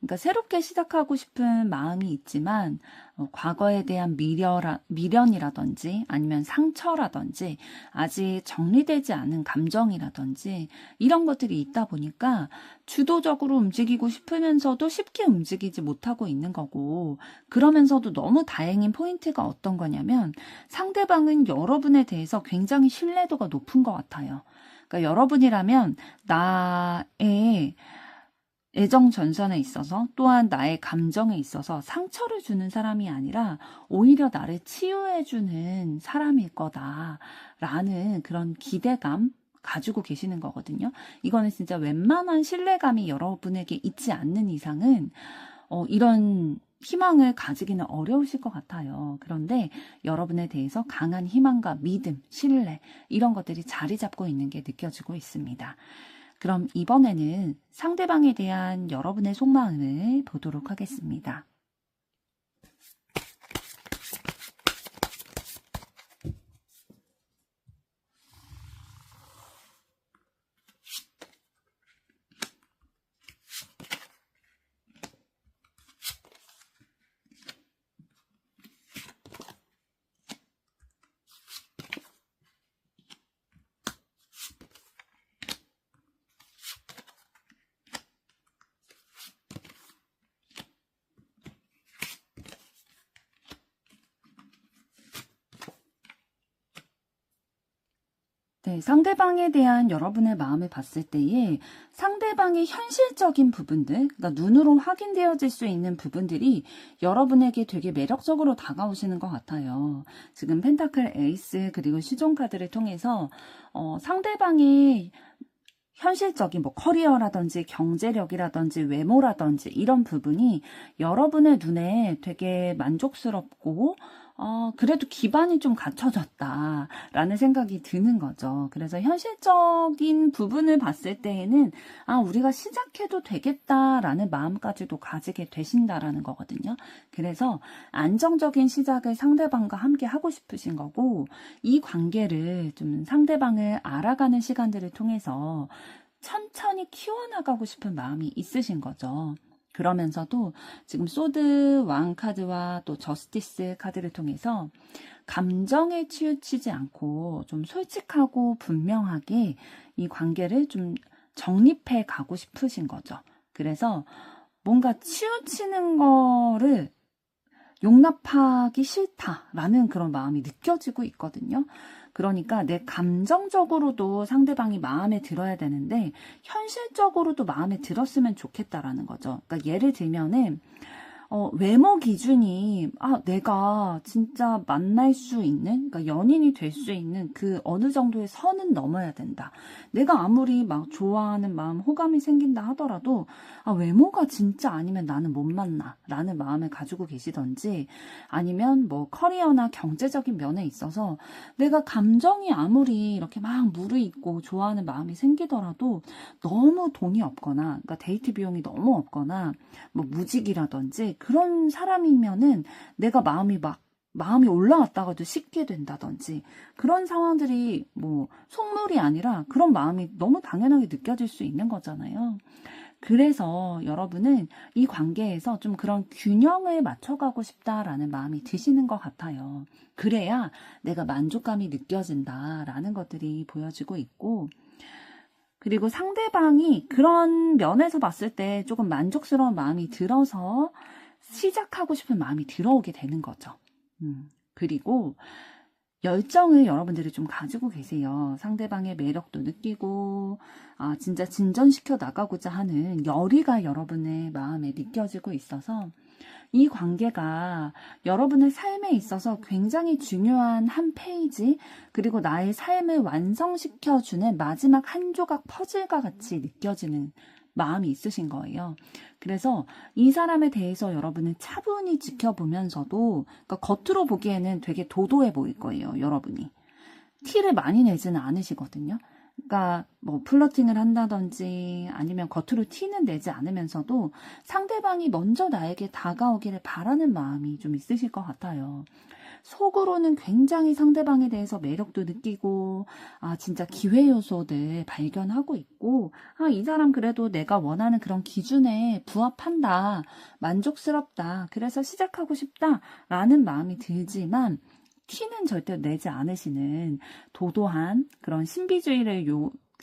그러니까 새롭게 시작하고 싶은 마음이 있지만 과거에 대한 미련이라든지 아니면 상처라든지 아직 정리되지 않은 감정이라든지 이런 것들이 있다 보니까 주도적으로 움직이고 싶으면서도 쉽게 움직이지 못하고 있는 거고, 그러면서도 너무 다행인 포인트가 어떤 거냐면 상대방은 여러분에 대해서 굉장히 신뢰도가 높은 것 같아요. 그러니까 여러분이라면 나의 애정 전선에 있어서 또한 나의 감정에 있어서 상처를 주는 사람이 아니라 오히려 나를 치유해주는 사람일 거다라는 그런 기대감 가지고 계시는 거거든요. 이거는 진짜 웬만한 신뢰감이 여러분에게 있지 않는 이상은 이런 희망을 가지기는 어려우실 것 같아요. 그런데 여러분에 대해서 강한 희망과 믿음, 신뢰 이런 것들이 자리 잡고 있는 게 느껴지고 있습니다. 그럼 이번에는 상대방에 대한 여러분의 속마음을 보도록 하겠습니다. 네, 상대방에 대한 여러분의 마음을 봤을 때에 상대방의 현실적인 부분들, 그러니까 눈으로 확인되어질 수 있는 부분들이 여러분에게 되게 매력적으로 다가오시는 것 같아요. 지금 펜타클 에이스 그리고 시종 카드를 통해서 상대방의 현실적인 뭐 커리어라든지 경제력이라든지 외모라든지 이런 부분이 여러분의 눈에 되게 만족스럽고 그래도 기반이 좀 갖춰졌다라는 생각이 드는 거죠. 그래서 현실적인 부분을 봤을 때에는 우리가 시작해도 되겠다라는 마음까지도 가지게 되신다라는 거거든요. 그래서 안정적인 시작을 상대방과 함께 하고 싶으신 거고, 이 관계를 좀 상대방을 알아가는 시간들을 통해서 천천히 키워나가고 싶은 마음이 있으신 거죠. 그러면서도 지금 소드 왕 카드와 또 저스티스 카드를 통해서 감정에 치우치지 않고 좀 솔직하고 분명하게 이 관계를 좀 정립해 가고 싶으신 거죠. 그래서 뭔가 치우치는 거를 용납하기 싫다라는 그런 마음이 느껴지고 있거든요. 그러니까 내 감정적으로도 상대방이 마음에 들어야 되는데 현실적으로도 마음에 들었으면 좋겠다라는 거죠. 그러니까 예를 들면은 외모 기준이 내가 진짜 만날 수 있는, 그러니까 연인이 될 수 있는 그 어느 정도의 선은 넘어야 된다. 내가 아무리 막 좋아하는 마음, 호감이 생긴다 하더라도 외모가 진짜 아니면 나는 못 만나 라는 마음을 가지고 계시던지, 아니면 뭐 커리어나 경제적인 면에 있어서 내가 감정이 아무리 이렇게 막 무르익고 좋아하는 마음이 생기더라도 너무 돈이 없거나, 그러니까 데이트 비용이 너무 없거나 뭐 무직이라든지 그런 사람이면은 내가 마음이 올라왔다가도 식게 된다든지 그런 상황들이 뭐 속물이 아니라 그런 마음이 너무 당연하게 느껴질 수 있는 거잖아요. 그래서 여러분은 이 관계에서 좀 그런 균형을 맞춰가고 싶다라는 마음이 드시는 것 같아요. 그래야 내가 만족감이 느껴진다라는 것들이 보여지고 있고, 그리고 상대방이 그런 면에서 봤을 때 조금 만족스러운 마음이 들어서 시작하고 싶은 마음이 들어오게 되는 거죠. 그리고 열정을 여러분들이 좀 가지고 계세요. 상대방의 매력도 느끼고 진짜 진전시켜 나가고자 하는 열의가 여러분의 마음에 느껴지고 있어서 이 관계가 여러분의 삶에 있어서 굉장히 중요한 한 페이지, 그리고 나의 삶을 완성시켜주는 마지막 한 조각 퍼즐과 같이 느껴지는 마음이 있으신 거예요. 그래서 이 사람에 대해서 여러분은 차분히 지켜보면서도, 그러니까 겉으로 보기에는 되게 도도해 보일 거예요, 여러분이. 티를 많이 내지는 않으시거든요. 그러니까 뭐 플러팅을 한다든지 아니면 겉으로 티는 내지 않으면서도 상대방이 먼저 나에게 다가오기를 바라는 마음이 좀 있으실 것 같아요. 속으로는 굉장히 상대방에 대해서 매력도 느끼고, 진짜 기회 요소들 발견하고 있고, 이 사람 그래도 내가 원하는 그런 기준에 부합한다, 만족스럽다, 그래서 시작하고 싶다, 라는 마음이 들지만, 티는 절대 내지 않으시는 도도한 그런 신비주의를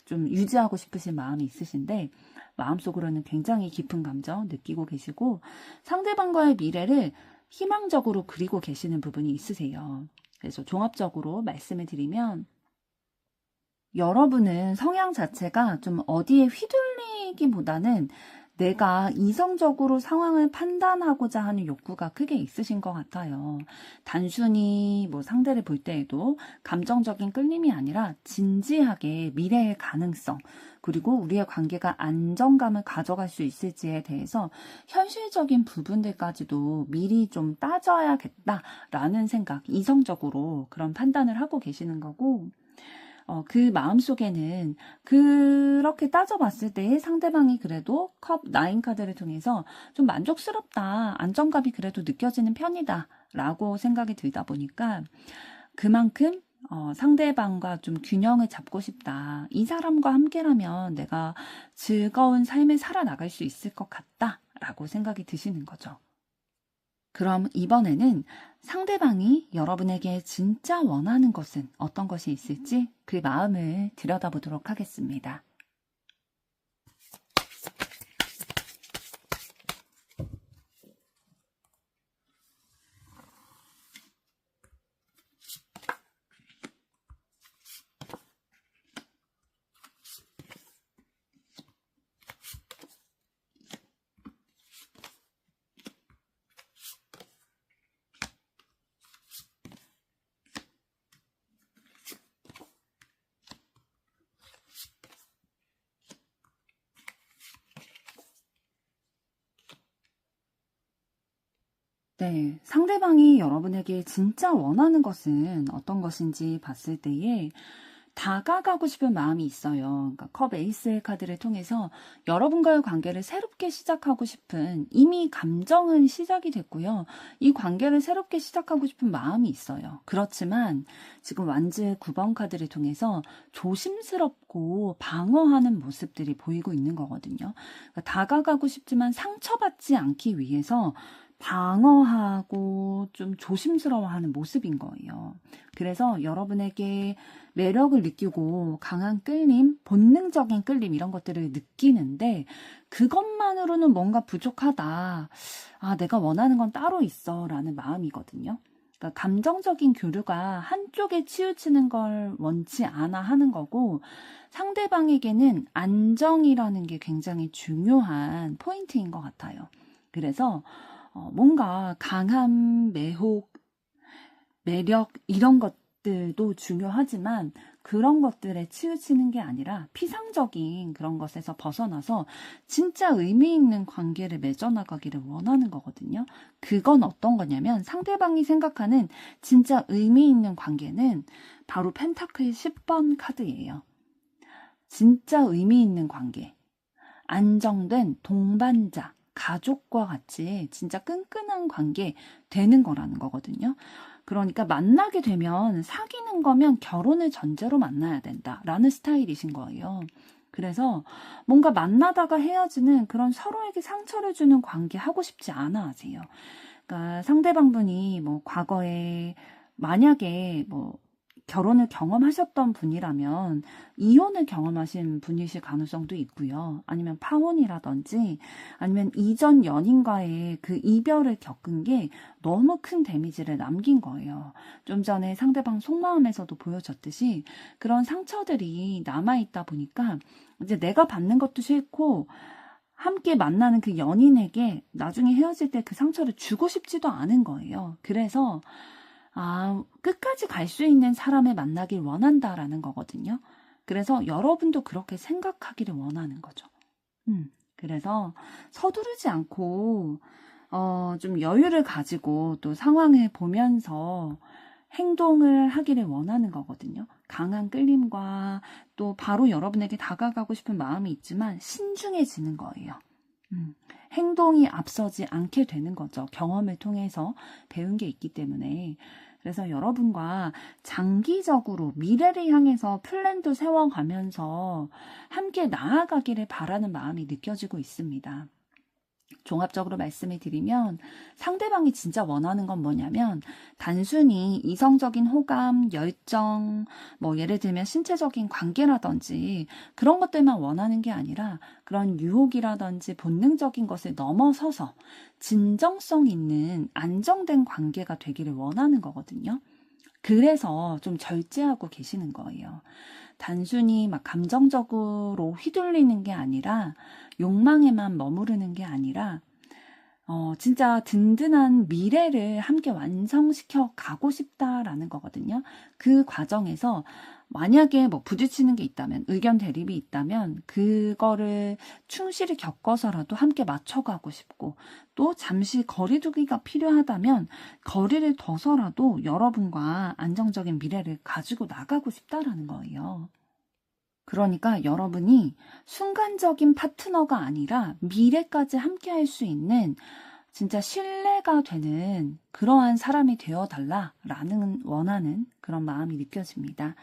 좀 유지하고 싶으신 마음이 있으신데, 마음속으로는 굉장히 깊은 감정 느끼고 계시고, 상대방과의 미래를 희망적으로 그리고 계시는 부분이 있으세요. 그래서 종합적으로 말씀을 드리면, 여러분은 성향 자체가 좀 어디에 휘둘리기보다는 내가 이성적으로 상황을 판단하고자 하는 욕구가 크게 있으신 것 같아요. 단순히 뭐 상대를 볼 때에도 감정적인 끌림이 아니라 진지하게 미래의 가능성, 그리고 우리의 관계가 안정감을 가져갈 수 있을지에 대해서 현실적인 부분들까지도 미리 좀 따져야겠다라는 생각, 이성적으로 그런 판단을 하고 계시는 거고, 그 마음속에는 그렇게 따져봤을 때 상대방이 그래도 컵 9 카드를 통해서 좀 만족스럽다, 안정감이 그래도 느껴지는 편이다 라고 생각이 들다 보니까 그만큼 상대방과 좀 균형을 잡고 싶다. 이 사람과 함께라면 내가 즐거운 삶을 살아나갈 수 있을 것 같다 라고 생각이 드시는 거죠. 그럼 이번에는 상대방이 여러분에게 진짜 원하는 것은 어떤 것이 있을지 그 마음을 들여다보도록 하겠습니다. 네, 상대방이 여러분에게 진짜 원하는 것은 어떤 것인지 봤을 때에 다가가고 싶은 마음이 있어요. 그러니까 컵 에이스의 카드를 통해서 여러분과의 관계를 새롭게 시작하고 싶은, 이미 감정은 시작이 됐고요. 이 관계를 새롭게 시작하고 싶은 마음이 있어요. 그렇지만 지금 완즈 9번 카드를 통해서 조심스럽고 방어하는 모습들이 보이고 있는 거거든요. 그러니까 다가가고 싶지만 상처받지 않기 위해서 방어하고 좀 조심스러워하는 모습인 거예요. 그래서 여러분에게 매력을 느끼고 강한 끌림, 본능적인 끌림 이런 것들을 느끼는데 그것만으로는 뭔가 부족하다. 내가 원하는 건 따로 있어 라는 마음이거든요. 그러니까 감정적인 교류가 한쪽에 치우치는 걸 원치 않아 하는 거고, 상대방에게는 안정이라는 게 굉장히 중요한 포인트인 것 같아요. 그래서 뭔가 강한 매혹, 매력 이런 것들도 중요하지만 그런 것들에 치우치는 게 아니라 피상적인 그런 것에서 벗어나서 진짜 의미 있는 관계를 맺어나가기를 원하는 거거든요. 그건 어떤 거냐면 상대방이 생각하는 진짜 의미 있는 관계는 바로 펜타클 10번 카드예요. 진짜 의미 있는 관계, 안정된 동반자, 가족과 같이 진짜 끈끈한 관계 되는 거라는 거거든요. 그러니까 만나게 되면 사귀는 거면 결혼을 전제로 만나야 된다라는 스타일이신 거예요. 그래서 뭔가 만나다가 헤어지는 그런 서로에게 상처를 주는 관계 하고 싶지 않아 하세요. 그러니까 상대방분이 뭐 과거에 만약에 뭐 결혼을 경험하셨던 분이라면 이혼을 경험하신 분이실 가능성도 있고요. 아니면 파혼이라든지 아니면 이전 연인과의 그 이별을 겪은 게 너무 큰 데미지를 남긴 거예요. 좀 전에 상대방 속마음에서도 보여줬듯이 그런 상처들이 남아있다 보니까 이제 내가 받는 것도 싫고 함께 만나는 그 연인에게 나중에 헤어질 때 그 상처를 주고 싶지도 않은 거예요. 그래서 끝까지 갈 수 있는 사람을 만나길 원한다라는 거거든요. 그래서 여러분도 그렇게 생각하기를 원하는 거죠. 그래서 서두르지 않고 좀 여유를 가지고 또 상황을 보면서 행동을 하기를 원하는 거거든요. 강한 끌림과 또 바로 여러분에게 다가가고 싶은 마음이 있지만 신중해지는 거예요. 행동이 앞서지 않게 되는 거죠. 경험을 통해서 배운 게 있기 때문에. 그래서 여러분과 장기적으로 미래를 향해서 플랜도 세워가면서 함께 나아가기를 바라는 마음이 느껴지고 있습니다. 종합적으로 말씀을 드리면 상대방이 진짜 원하는 건 뭐냐면 단순히 이성적인 호감, 열정, 뭐 예를 들면 신체적인 관계라든지 그런 것들만 원하는 게 아니라 그런 유혹이라든지 본능적인 것을 넘어서서 진정성 있는 안정된 관계가 되기를 원하는 거거든요. 그래서 좀 절제하고 계시는 거예요. 단순히 막 감정적으로 휘둘리는 게 아니라 욕망에만 머무르는 게 아니라 진짜 든든한 미래를 함께 완성시켜 가고 싶다라는 거거든요. 그 과정에서 만약에 뭐 부딪히는 게 있다면, 의견 대립이 있다면 그거를 충실히 겪어서라도 함께 맞춰가고 싶고, 또 잠시 거리두기가 필요하다면 거리를 둬서라도 여러분과 안정적인 미래를 가지고 나가고 싶다라는 거예요. 그러니까 여러분이 순간적인 파트너가 아니라 미래까지 함께 할 수 있는 진짜 신뢰가 되는 그러한 사람이 되어달라라는 원하는 그런 마음이 느껴집니다.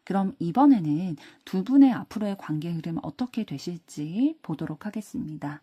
그럼 이번에는 두 분의 앞으로의 관계 흐름 어떻게 되실지 보도록 하겠습니다.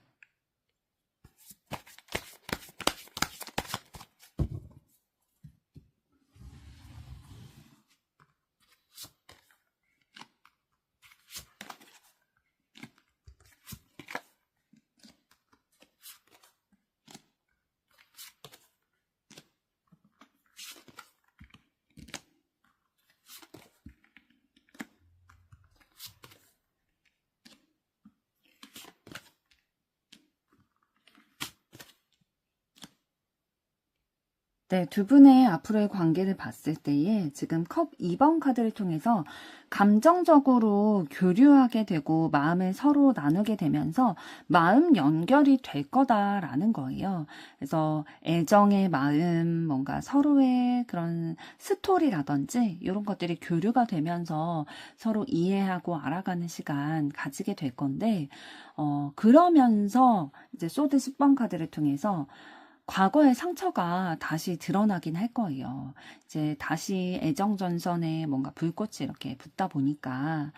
네, 두 분의 앞으로의 관계를 봤을 때에 지금 컵 2번 카드를 통해서 감정적으로 교류하게 되고 마음을 서로 나누게 되면서 마음 연결이 될 거다라는 거예요. 그래서 애정의 마음, 뭔가 서로의 그런 스토리라든지 이런 것들이 교류가 되면서 서로 이해하고 알아가는 시간 가지게 될 건데, 그러면서 이제 소드 10번 카드를 통해서 과거의 상처가 다시 드러나긴 할 거예요. 이제 다시 애정전선에 뭔가 불꽃이 이렇게 붙다 보니까,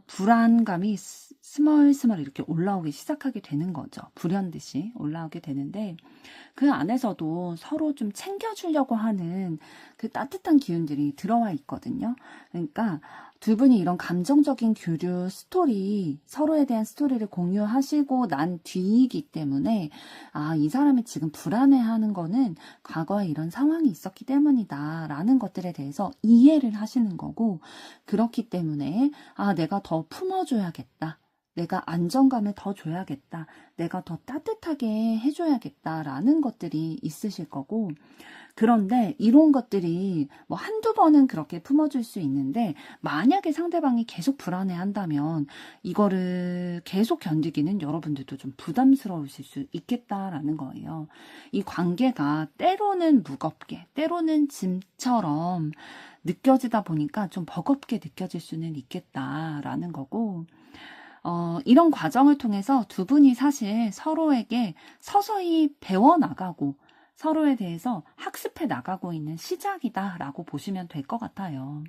불안감이 스멀스멀 이렇게 올라오기 시작하게 되는 거죠. 불현듯이 올라오게 되는데, 그 안에서도 서로 좀 챙겨주려고 하는 그 따뜻한 기운들이 들어와 있거든요. 그러니까 두 분이 이런 감정적인 교류 스토리, 서로에 대한 스토리를 공유하시고 난 뒤이기 때문에, 이 사람이 지금 불안해하는 거는 과거에 이런 상황이 있었기 때문이다 라는 것들에 대해서 이해를 하시는 거고, 그렇기 때문에 내가 더 품어줘야겠다, 내가 안정감을 더 줘야겠다, 내가 더 따뜻하게 해줘야겠다라는 것들이 있으실 거고, 그런데 이런 것들이 뭐 한두 번은 그렇게 품어줄 수 있는데, 만약에 상대방이 계속 불안해한다면 이거를 계속 견디기는 여러분들도 좀 부담스러우실 수 있겠다라는 거예요. 이 관계가 때로는 무겁게, 때로는 짐처럼 느껴지다 보니까 좀 버겁게 느껴질 수는 있겠다라는 거고, 이런 과정을 통해서 두 분이 사실 서로에게 서서히 배워나가고 서로에 대해서 학습해 나가고 있는 시작이다라고 보시면 될 것 같아요.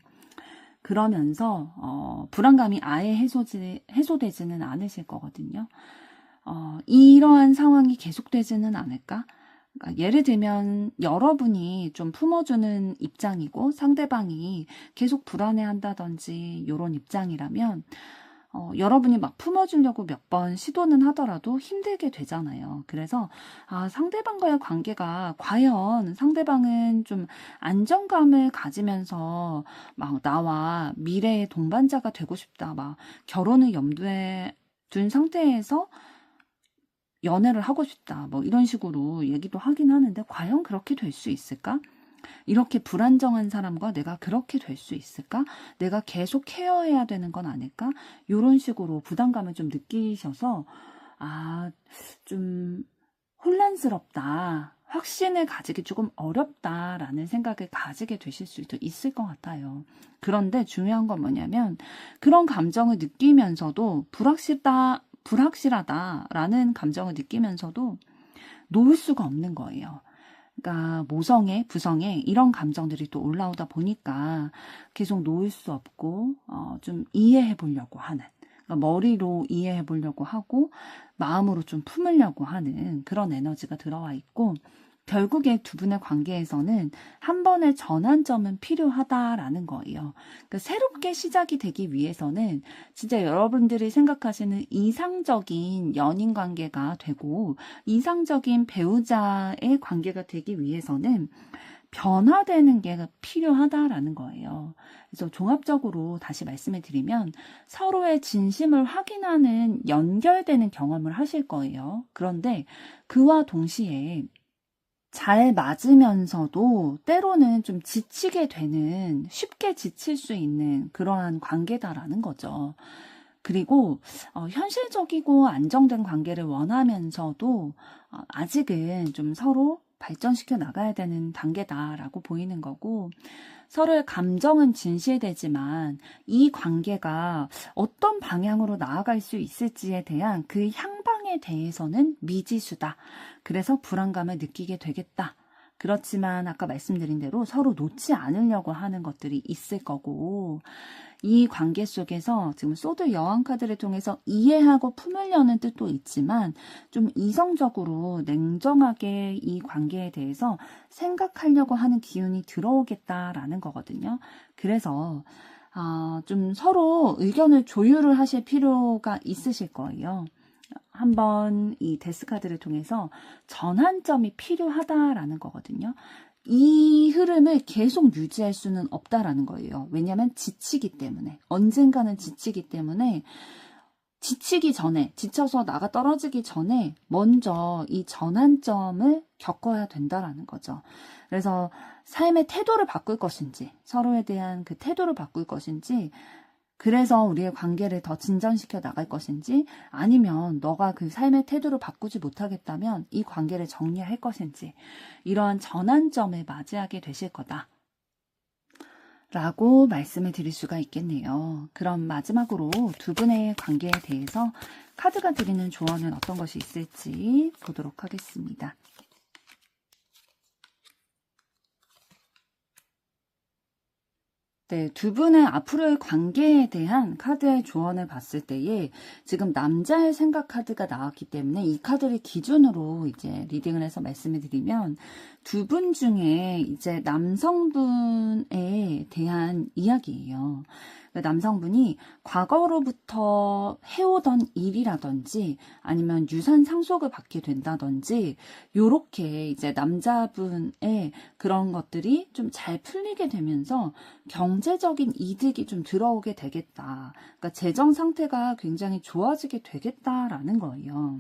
그러면서 불안감이 아예 해소되지는 않으실 거거든요. 이러한 상황이 계속되지는 않을까? 그러니까 예를 들면 여러분이 좀 품어주는 입장이고 상대방이 계속 불안해한다든지 이런 입장이라면, 여러분이 막 품어주려고 몇 번 시도는 하더라도 힘들게 되잖아요. 그래서 상대방과의 관계가, 과연 상대방은 좀 안정감을 가지면서 막 나와 미래의 동반자가 되고 싶다, 막 결혼을 염두에 둔 상태에서 연애를 하고 싶다, 뭐 이런 식으로 얘기도 하긴 하는데, 과연 그렇게 될 수 있을까? 이렇게 불안정한 사람과 내가 그렇게 될 수 있을까? 내가 계속 케어해야 되는 건 아닐까? 이런 식으로 부담감을 좀 느끼셔서 좀 혼란스럽다, 확신을 가지기 조금 어렵다라는 생각을 가지게 되실 수도 있을 것 같아요. 그런데 중요한 건 뭐냐면, 그런 감정을 느끼면서도 불확실하다라는 감정을 느끼면서도 놓을 수가 없는 거예요. 그러니까 모성애, 부성애 이런 감정들이 또 올라오다 보니까 계속 놓을 수 없고 좀 이해해 보려고 하는, 그러니까 머리로 이해해 보려고 하고 마음으로 좀 품으려고 하는 그런 에너지가 들어와 있고, 결국에 두 분의 관계에서는 한 번의 전환점은 필요하다라는 거예요. 그러니까 새롭게 시작이 되기 위해서는 진짜 여러분들이 생각하시는 이상적인 연인 관계가 되고 이상적인 배우자의 관계가 되기 위해서는 변화되는 게 필요하다라는 거예요. 그래서 종합적으로 다시 말씀을 드리면 서로의 진심을 확인하는 연결되는 경험을 하실 거예요. 그런데 그와 동시에 잘 맞으면서도 때로는 좀 지치게 되는, 쉽게 지칠 수 있는 그러한 관계다라는 거죠. 그리고 현실적이고 안정된 관계를 원하면서도 아직은 좀 서로 발전시켜 나가야 되는 단계다라고 보이는 거고, 서로의 감정은 진실되지만 이 관계가 어떤 방향으로 나아갈 수 있을지에 대한 그 향방에 대해서는 미지수다. 그래서 불안감을 느끼게 되겠다. 그렇지만 아까 말씀드린 대로 서로 놓지 않으려고 하는 것들이 있을 거고, 이 관계 속에서 지금 소드 여왕 카드를 통해서 이해하고 품으려는 뜻도 있지만 좀 이성적으로 냉정하게 이 관계에 대해서 생각하려고 하는 기운이 들어오겠다라는 거거든요. 그래서 좀 서로 의견을 조율을 하실 필요가 있으실 거예요. 한번 이 데스카드를 통해서 전환점이 필요하다라는 거거든요. 이 흐름을 계속 유지할 수는 없다라는 거예요. 왜냐하면 지치기 때문에, 언젠가는 지치기 때문에, 지치기 전에, 지쳐서 나가 떨어지기 전에 먼저 이 전환점을 겪어야 된다라는 거죠. 그래서 삶의 태도를 바꿀 것인지, 서로에 대한 그 태도를 바꿀 것인지, 그래서 우리의 관계를 더 진전시켜 나갈 것인지, 아니면 너가 그 삶의 태도를 바꾸지 못하겠다면 이 관계를 정리할 것인지, 이러한 전환점을 맞이하게 되실 거다 라고 말씀을 드릴 수가 있겠네요. 그럼 마지막으로 두 분의 관계에 대해서 카드가 드리는 조언은 어떤 것이 있을지 보도록 하겠습니다. 네, 두 분의 앞으로의 관계에 대한 카드의 조언을 봤을 때에 지금 남자의 생각 카드가 나왔기 때문에 이 카드를 기준으로 이제 리딩을 해서 말씀을 드리면, 두 분 중에 이제 남성분에 대한 이야기예요. 남성분이 과거로부터 해오던 일이라든지 아니면 유산 상속을 받게 된다든지, 요렇게 이제 남자분의 그런 것들이 좀 잘 풀리게 되면서 경제적인 이득이 좀 들어오게 되겠다. 그러니까 재정 상태가 굉장히 좋아지게 되겠다라는 거예요.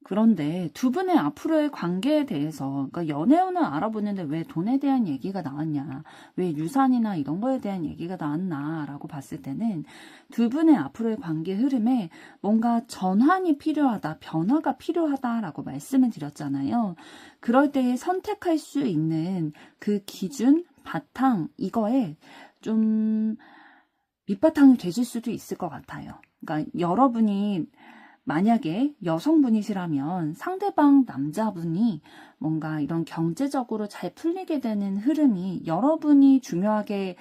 그런데 두 분의 앞으로의 관계에 대해서, 그러니까 연애운을 알아보는데 왜 돈에 대한 얘기가 나왔냐, 왜 유산이나 이런 거에 대한 얘기가 나왔나라고 봤을 때는 두 분의 앞으로의 관계 흐름에 뭔가 전환이 필요하다, 변화가 필요하다라고 말씀을 드렸잖아요. 그럴 때에 선택할 수 있는 그 기준, 바탕, 이거에 좀 밑바탕이 되실 수도 있을 것 같아요. 그러니까 여러분이 만약에 여성분이시라면 상대방 남자분이 뭔가 이런 경제적으로 잘 풀리게 되는 흐름이 여러분이 중요하게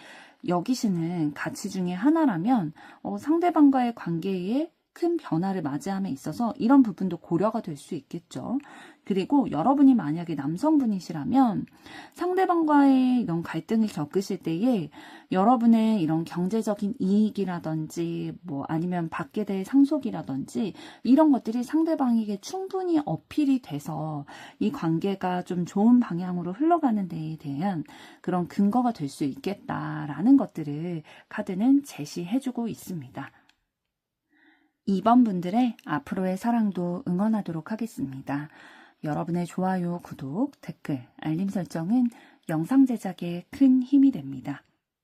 여기시는 가치 중에 하나라면 상대방과의 관계에 큰 변화를 맞이함에 있어서 이런 부분도 고려가 될 수 있겠죠. 그리고 여러분이 만약에 남성분이시라면 상대방과의 이런 갈등을 겪으실 때에 여러분의 이런 경제적인 이익이라든지 뭐 아니면 받게 될 상속이라든지 이런 것들이 상대방에게 충분히 어필이 돼서 이 관계가 좀 좋은 방향으로 흘러가는 데에 대한 그런 근거가 될 수 있겠다라는 것들을 카드는 제시해주고 있습니다. 2번 분들의 앞으로의 사랑도 응원하도록 하겠습니다. 여러분의 좋아요, 구독, 댓글, 알림 설정은 영상 제작에 큰 힘이 됩니다.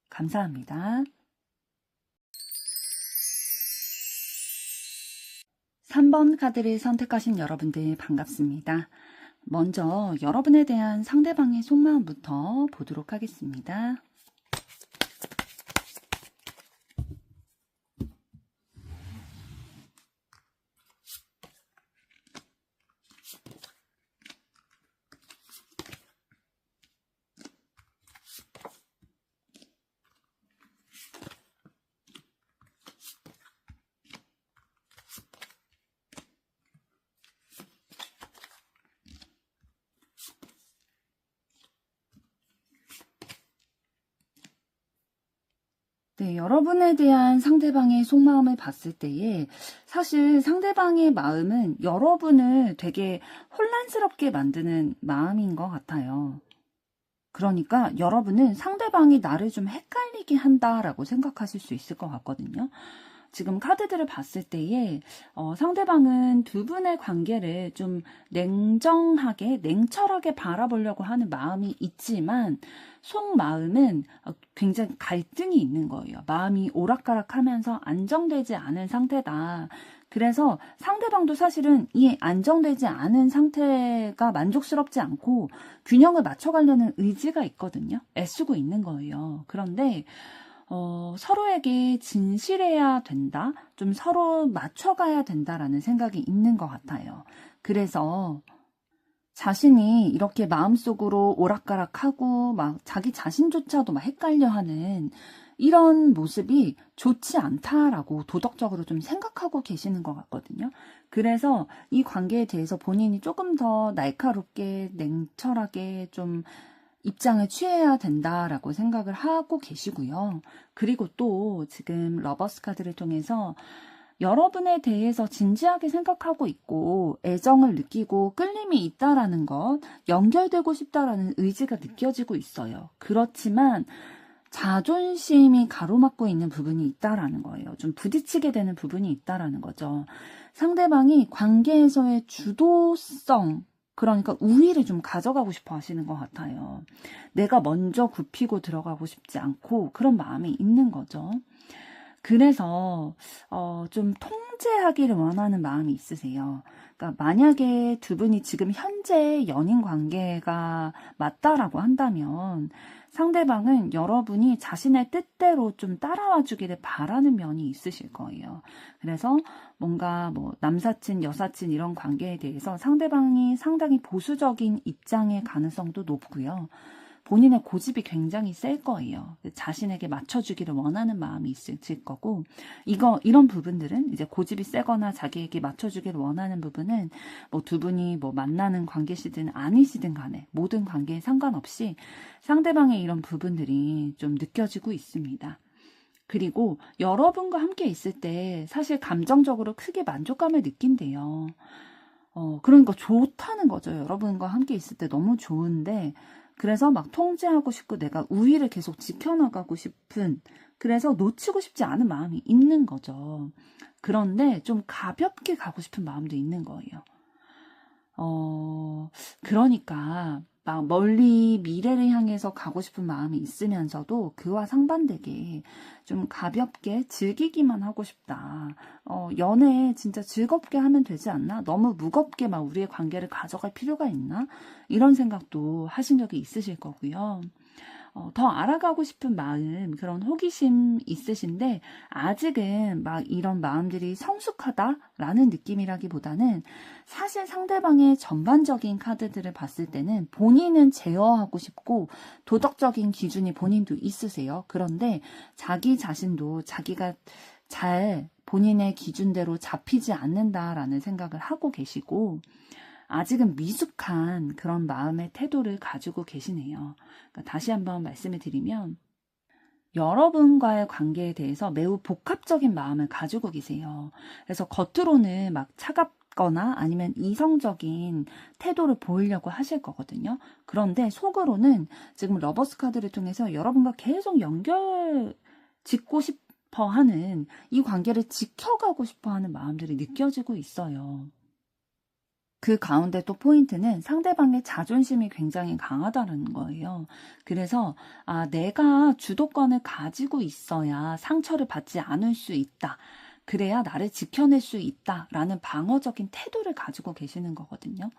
감사합니다. 3번 카드를 선택하신 여러분들 반갑습니다. 먼저 여러분에 대한 상대방의 속마음부터 보도록 하겠습니다. 여러분에 대한 상대방의 속마음을 봤을 때에 사실 상대방의 마음은 여러분을 되게 혼란스럽게 만드는 마음인 것 같아요. 그러니까 여러분은 상대방이 나를 좀 헷갈리게 한다라고 생각하실 수 있을 것 같거든요. 지금 카드들을 봤을 때에 상대방은 두 분의 관계를 좀 냉정하게, 냉철하게 바라보려고 하는 마음이 있지만 속마음은 굉장히 갈등이 있는 거예요. 마음이 오락가락하면서 안정되지 않은 상태다. 그래서 상대방도 사실은 이 안정되지 않은 상태가 만족스럽지 않고 균형을 맞춰가려는 의지가 있거든요. 애쓰고 있는 거예요. 그런데 서로에게 진실해야 된다, 좀 서로 맞춰가야 된다라는 생각이 있는 것 같아요. 그래서 자신이 이렇게 마음속으로 오락가락하고 막 자기 자신조차도 막 헷갈려하는 이런 모습이 좋지 않다라고 도덕적으로 좀 생각하고 계시는 것 같거든요. 그래서 이 관계에 대해서 본인이 조금 더 날카롭게 냉철하게 좀 입장을 취해야 된다라고 생각을 하고 계시고요. 그리고 또 지금 러버스 카드를 통해서 여러분에 대해서 진지하게 생각하고 있고 애정을 느끼고 끌림이 있다라는 것, 연결되고 싶다라는 의지가 느껴지고 있어요. 그렇지만 자존심이 가로막고 있는 부분이 있다라는 거예요. 좀 부딪히게 되는 부분이 있다라는 거죠. 상대방이 관계에서의 주도성, 그러니까 우위를 좀 가져가고 싶어 하시는 것 같아요. 내가 먼저 굽히고 들어가고 싶지 않고 그런 마음이 있는 거죠. 그래서 좀 통제하기를 원하는 마음이 있으세요. 그러니까 만약에 두 분이 지금 현재 연인 관계가 맞다라고 한다면 상대방은 여러분이 자신의 뜻대로 좀 따라와 주기를 바라는 면이 있으실 거예요. 그래서 뭔가 뭐 남사친, 여사친 이런 관계에 대해서 상대방이 상당히 보수적인 입장의 가능성도 높고요. 본인의 고집이 굉장히 셀 거예요. 자신에게 맞춰주기를 원하는 마음이 있을 거고, 이런 부분들은 이제 고집이 세거나 자기에게 맞춰주기를 원하는 부분은 뭐 두 분이 뭐 만나는 관계시든 아니시든 간에 모든 관계에 상관없이 상대방의 이런 부분들이 좀 느껴지고 있습니다. 그리고 여러분과 함께 있을 때 사실 감정적으로 크게 만족감을 느낀대요. 그러니까 좋다는 거죠. 여러분과 함께 있을 때 너무 좋은데, 그래서 막 통제하고 싶고 내가 우위를 계속 지켜나가고 싶은, 그래서 놓치고 싶지 않은 마음이 있는 거죠. 그런데 좀 가볍게 가고 싶은 마음도 있는 거예요. 그러니까 막 멀리 미래를 향해서 가고 싶은 마음이 있으면서도 그와 상반되게 좀 가볍게 즐기기만 하고 싶다. 연애 진짜 즐겁게 하면 되지 않나? 너무 무겁게 막 우리의 관계를 가져갈 필요가 있나? 이런 생각도 하신 적이 있으실 거고요. 더 알아가고 싶은 마음, 그런 호기심 있으신데 아직은 막 이런 마음들이 성숙하다라는 느낌이라기보다는 사실 상대방의 전반적인 카드들을 봤을 때는 본인은 제어하고 싶고 도덕적인 기준이 본인도 있으세요. 그런데 자기 자신도 자기가 잘 본인의 기준대로 잡히지 않는다라는 생각을 하고 계시고 아직은 미숙한 그런 마음의 태도를 가지고 계시네요. 그러니까 다시 한번 말씀을 드리면 여러분과의 관계에 대해서 매우 복합적인 마음을 가지고 계세요. 그래서 겉으로는 막 차갑거나 아니면 이성적인 태도를 보이려고 하실 거거든요. 그런데 속으로는 지금 러버스 카드를 통해서 여러분과 계속 연결 짓고 싶어 하는, 이 관계를 지켜가고 싶어 하는 마음들이 느껴지고 있어요. 그 가운데 또 포인트는 상대방의 자존심이 굉장히 강하다는 거예요. 그래서 내가 주도권을 가지고 있어야 상처를 받지 않을 수 있다. 그래야 나를 지켜낼 수 있다라는 방어적인 태도를 가지고 계시는 거거든요.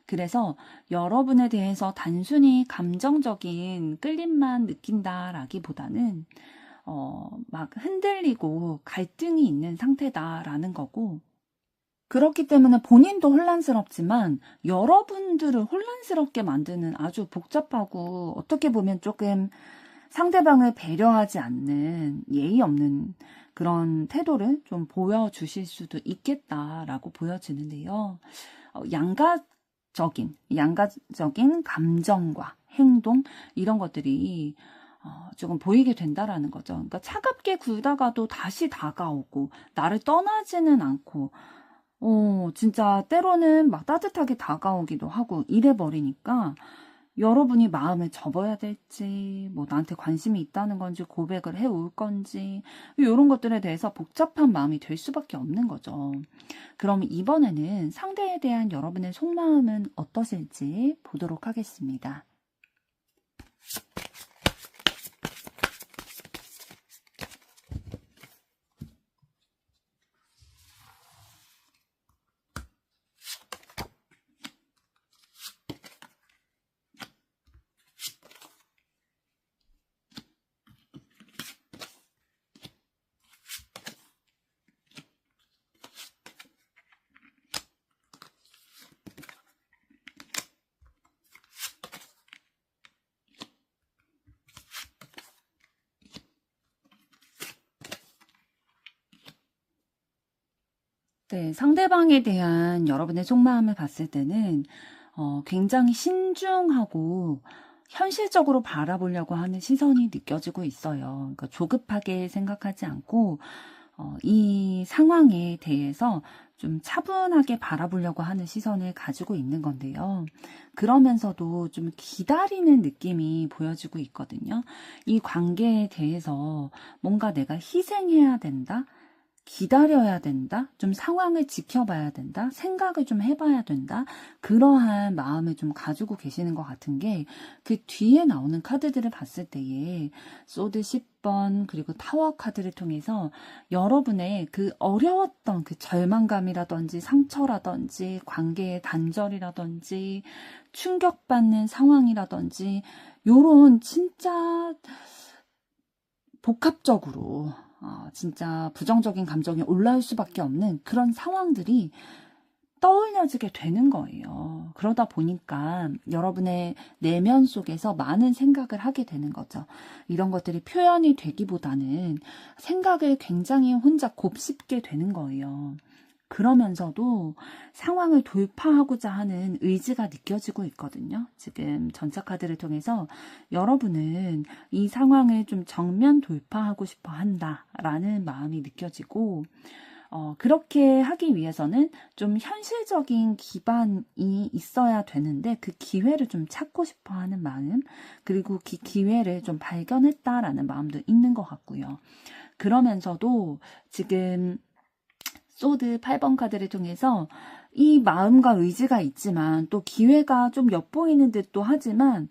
그래서 여러분에 대해서 단순히 감정적인 끌림만 느낀다라기보다는 막 흔들리고 갈등이 있는 상태다라는 거고, 그렇기 때문에 본인도 혼란스럽지만 여러분들을 혼란스럽게 만드는 아주 복잡하고 어떻게 보면 조금 상대방을 배려하지 않는 예의 없는 그런 태도를 좀 보여주실 수도 있겠다라고 보여지는데요. 양가적인 감정과 행동, 이런 것들이 조금 보이게 된다라는 거죠. 그러니까 차갑게 굴다가도 다시 다가오고 나를 떠나지는 않고 진짜 때로는 막 따뜻하게 다가오기도 하고 이래 버리니까 여러분이 마음을 접어야 될지, 뭐 나한테 관심이 있다는 건지, 고백을 해올 건지, 이런 것들에 대해서 복잡한 마음이 될 수밖에 없는 거죠. 그럼 이번에는 상대에 대한 여러분의 속마음은 어떠실지 보도록 하겠습니다. 네, 상대방에 대한 여러분의 속마음을 봤을 때는 굉장히 신중하고 현실적으로 바라보려고 하는 시선이 느껴지고 있어요. 그러니까 조급하게 생각하지 않고 이 상황에 대해서 좀 차분하게 바라보려고 하는 시선을 가지고 있는 건데요. 그러면서도 좀 기다리는 느낌이 보여지고 있거든요. 이 관계에 대해서 뭔가 내가 희생해야 된다? 기다려야 된다? 좀 상황을 지켜봐야 된다? 생각을 좀 해봐야 된다? 그러한 마음을 좀 가지고 계시는 것 같은 게 그 뒤에 나오는 카드들을 봤을 때에 소드 10번 그리고 타워 카드를 통해서 여러분의 그 어려웠던 그 절망감이라든지 상처라든지 관계의 단절이라든지 충격받는 상황이라든지 요런 진짜 복합적으로 진짜 부정적인 감정이 올라올 수밖에 없는 그런 상황들이 떠올려지게 되는 거예요. 그러다 보니까 여러분의 내면 속에서 많은 생각을 하게 되는 거죠. 이런 것들이 표현이 되기보다는 생각을 굉장히 혼자 곱씹게 되는 거예요. 그러면서도 상황을 돌파하고자 하는 의지가 느껴지고 있거든요. 지금 전차카드를 통해서 여러분은 이 상황을 좀 정면 돌파하고 싶어 한다라는 마음이 느껴지고 그렇게 하기 위해서는 좀 현실적인 기반이 있어야 되는데 그 기회를 좀 찾고 싶어 하는 마음, 그리고 그 기회를 좀 발견했다라는 마음도 있는 것 같고요. 그러면서도 지금 소드 8번 카드를 통해서 이 마음과 의지가 있지만 또 기회가 좀 엿보이는 듯도 하지만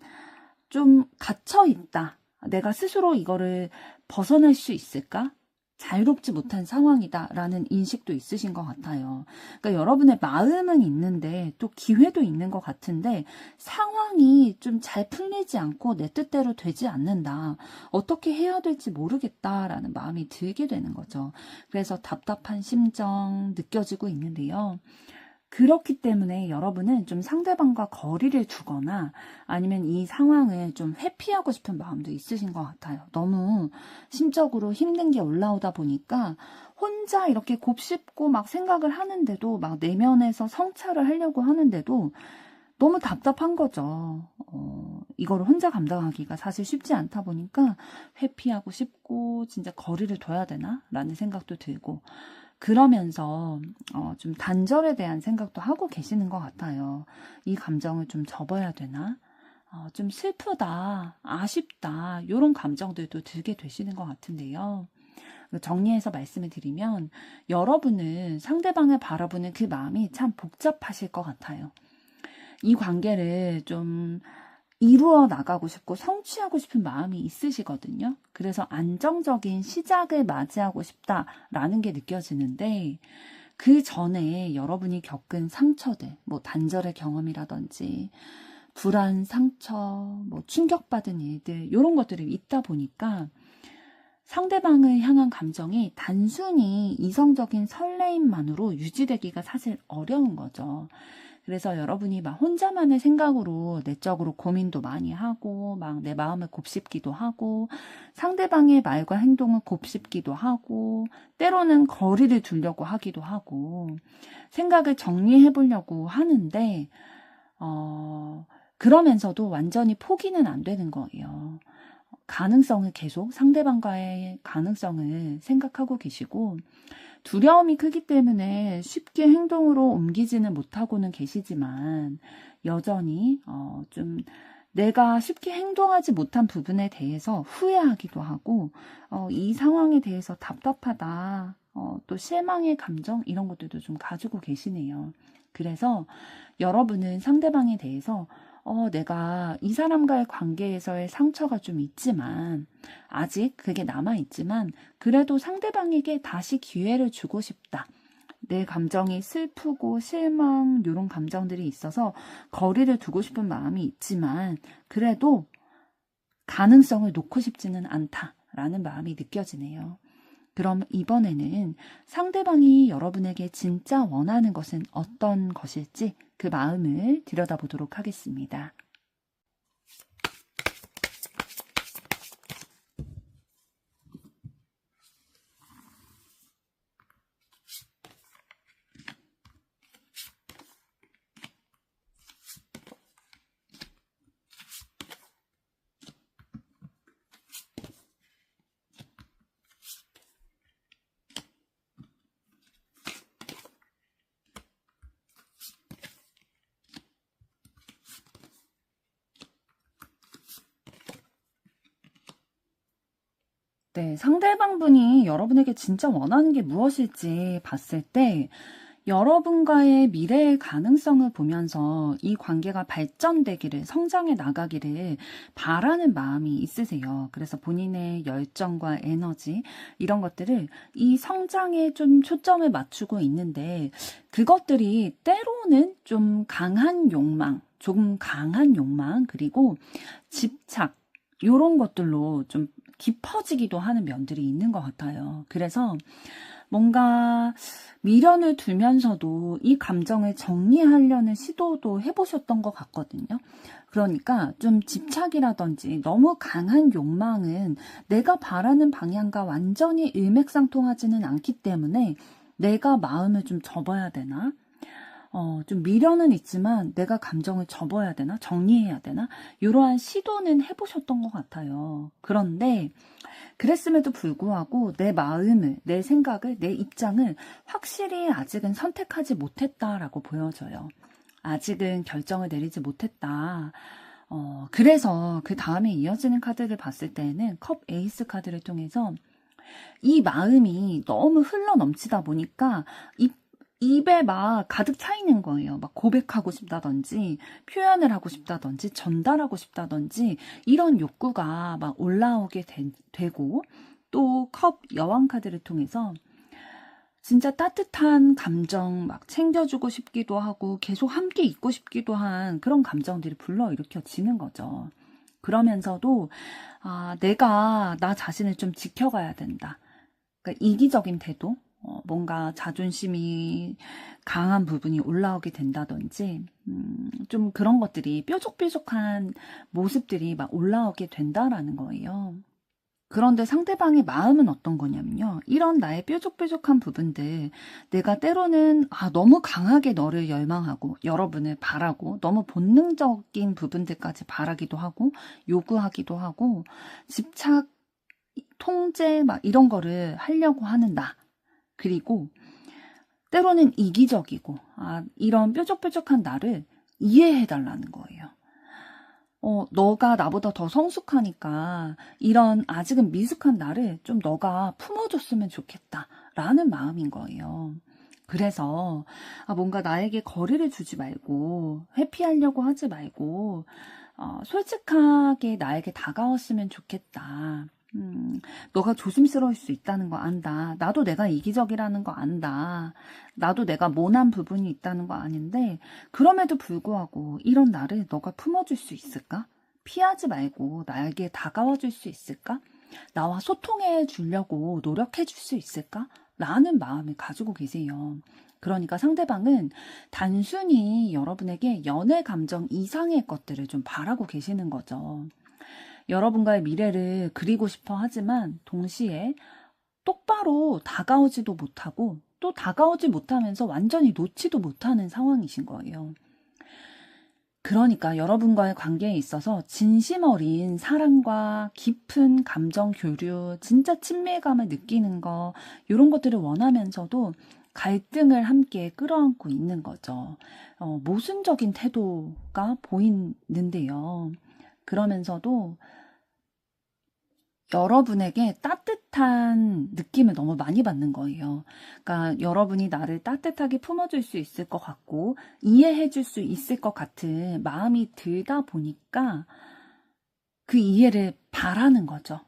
좀 갇혀 있다. 내가 스스로 이거를 벗어날 수 있을까? 자유롭지 못한 상황이다라는 인식도 있으신 것 같아요. 그러니까 여러분의 마음은 있는데 또 기회도 있는 것 같은데 상황이 좀 잘 풀리지 않고 내 뜻대로 되지 않는다. 어떻게 해야 될지 모르겠다라는 마음이 들게 되는 거죠. 그래서 답답한 심정 느껴지고 있는데요. 그렇기 때문에 여러분은 좀 상대방과 거리를 두거나 아니면 이 상황을 좀 회피하고 싶은 마음도 있으신 것 같아요. 너무 심적으로 힘든 게 올라오다 보니까 혼자 이렇게 곱씹고 막 생각을 하는데도 막 내면에서 성찰을 하려고 하는데도 너무 답답한 거죠. 이거를 혼자 감당하기가 사실 쉽지 않다 보니까 회피하고 싶고 진짜 거리를 둬야 되나? 라는 생각도 들고 그러면서 좀 단절에 대한 생각도 하고 계시는 것 같아요. 이 감정을 좀 접어야 되나? 좀 슬프다, 아쉽다 이런 감정들도 들게 되시는 것 같은데요. 정리해서 말씀을 드리면 여러분은 상대방을 바라보는 그 마음이 참 복잡하실 것 같아요. 이 관계를 좀 이루어 나가고 싶고 성취하고 싶은 마음이 있으시거든요. 그래서 안정적인 시작을 맞이하고 싶다라는 게 느껴지는데 그 전에 여러분이 겪은 상처들, 뭐 단절의 경험이라든지 불안, 상처, 뭐 충격받은 일들 이런 것들이 있다 보니까 상대방을 향한 감정이 단순히 이성적인 설레임만으로 유지되기가 사실 어려운 거죠. 그래서 여러분이 막 혼자만의 생각으로 내적으로 고민도 많이 하고 막 내 마음을 곱씹기도 하고 상대방의 말과 행동을 곱씹기도 하고 때로는 거리를 두려고 하기도 하고 생각을 정리해 보려고 하는데 그러면서도 완전히 포기는 안 되는 거예요. 가능성을 계속 상대방과의 가능성을 생각하고 계시고 두려움이 크기 때문에 쉽게 행동으로 옮기지는 못하고는 계시지만 여전히 좀 내가 쉽게 행동하지 못한 부분에 대해서 후회하기도 하고 이 상황에 대해서 답답하다, 또 실망의 감정 이런 것들도 좀 가지고 계시네요. 그래서 여러분은 상대방에 대해서 내가 이 사람과의 관계에서의 상처가 좀 있지만 아직 그게 남아있지만 그래도 상대방에게 다시 기회를 주고 싶다. 내 감정이 슬프고 실망 이런 감정들이 있어서 거리를 두고 싶은 마음이 있지만 그래도 가능성을 놓고 싶지는 않다라는 마음이 느껴지네요. 그럼 이번에는 상대방이 여러분에게 진짜 원하는 것은 어떤 것일지 그 마음을 들여다보도록 하겠습니다. 네, 상대방분이 여러분에게 진짜 원하는 게 무엇일지 봤을 때 여러분과의 미래의 가능성을 보면서 이 관계가 발전되기를, 성장해 나가기를 바라는 마음이 있으세요. 그래서 본인의 열정과 에너지 이런 것들을 이 성장에 좀 초점을 맞추고 있는데 그것들이 때로는 좀 강한 욕망 그리고 집착 이런 것들로 좀 깊어지기도 하는 면들이 있는 것 같아요. 그래서 뭔가 미련을 두면서도 이 감정을 정리하려는 시도도 해보셨던 것 같거든요. 그러니까 좀 집착이라든지 너무 강한 욕망은 내가 바라는 방향과 완전히 일맥상통하지는 않기 때문에 내가 마음을 좀 접어야 되나? 좀 미련은 있지만 내가 감정을 접어야 되나? 정리해야 되나? 이러한 시도는 해보셨던 것 같아요. 그런데 그랬음에도 불구하고 내 마음을, 내 생각을, 내 입장을 확실히 아직은 선택하지 못했다라고 보여져요. 아직은 결정을 내리지 못했다. 그래서 그 다음에 이어지는 카드를 봤을 때는 컵 에이스 카드를 통해서 이 마음이 너무 흘러 넘치다 보니까 입에 막 가득 차 있는 거예요. 막 고백하고 싶다든지, 표현을 하고 싶다든지, 전달하고 싶다든지, 이런 욕구가 막 올라오게 되고, 또 컵 여왕 카드를 통해서 진짜 따뜻한 감정 막 챙겨주고 싶기도 하고, 계속 함께 있고 싶기도 한 그런 감정들이 불러일으켜지는 거죠. 그러면서도, 내가 나 자신을 좀 지켜가야 된다. 그러니까 이기적인 태도, 뭔가 자존심이 강한 부분이 올라오게 된다든지, 좀 그런 것들이 뾰족뾰족한 모습들이 막 올라오게 된다라는 거예요. 그런데 상대방의 마음은 어떤 거냐면요. 이런 나의 뾰족뾰족한 부분들, 내가 때로는 너무 강하게 너를 열망하고 여러분을 바라고 너무 본능적인 부분들까지 바라기도 하고 요구하기도 하고 집착, 통제 막 이런 거를 하려고 하는 나. 그리고 때로는 이기적이고 이런 뾰족뾰족한 나를 이해해달라는 거예요. 너가 나보다 더 성숙하니까 이런 아직은 미숙한 나를 좀 너가 품어줬으면 좋겠다 라는 마음인 거예요. 그래서 뭔가 나에게 거리를 주지 말고 회피하려고 하지 말고 솔직하게 나에게 다가왔으면 좋겠다. 너가 조심스러울 수 있다는 거 안다. 나도 내가 이기적이라는 거 안다. 나도 내가 모난 부분이 있다는 거 아는데 그럼에도 불구하고 이런 나를 너가 품어줄 수 있을까? 피하지 말고 나에게 다가와 줄 수 있을까? 나와 소통해 주려고 노력해 줄 수 있을까? 라는 마음을 가지고 계세요. 그러니까 상대방은 단순히 여러분에게 연애 감정 이상의 것들을 좀 바라고 계시는 거죠. 여러분과의 미래를 그리고 싶어 하지만 동시에 똑바로 다가오지도 못하고 또 다가오지 못하면서 완전히 놓지도 못하는 상황이신 거예요. 그러니까 여러분과의 관계에 있어서 진심 어린 사랑과 깊은 감정 교류, 진짜 친밀감을 느끼는 거, 이런 것들을 원하면서도 갈등을 함께 끌어안고 있는 거죠. 모순적인 태도가 보이는데요. 그러면서도 여러분에게 따뜻한 느낌을 너무 많이 받는 거예요. 그러니까 여러분이 나를 따뜻하게 품어줄 수 있을 것 같고 이해해줄 수 있을 것 같은 마음이 들다 보니까 그 이해를 바라는 거죠.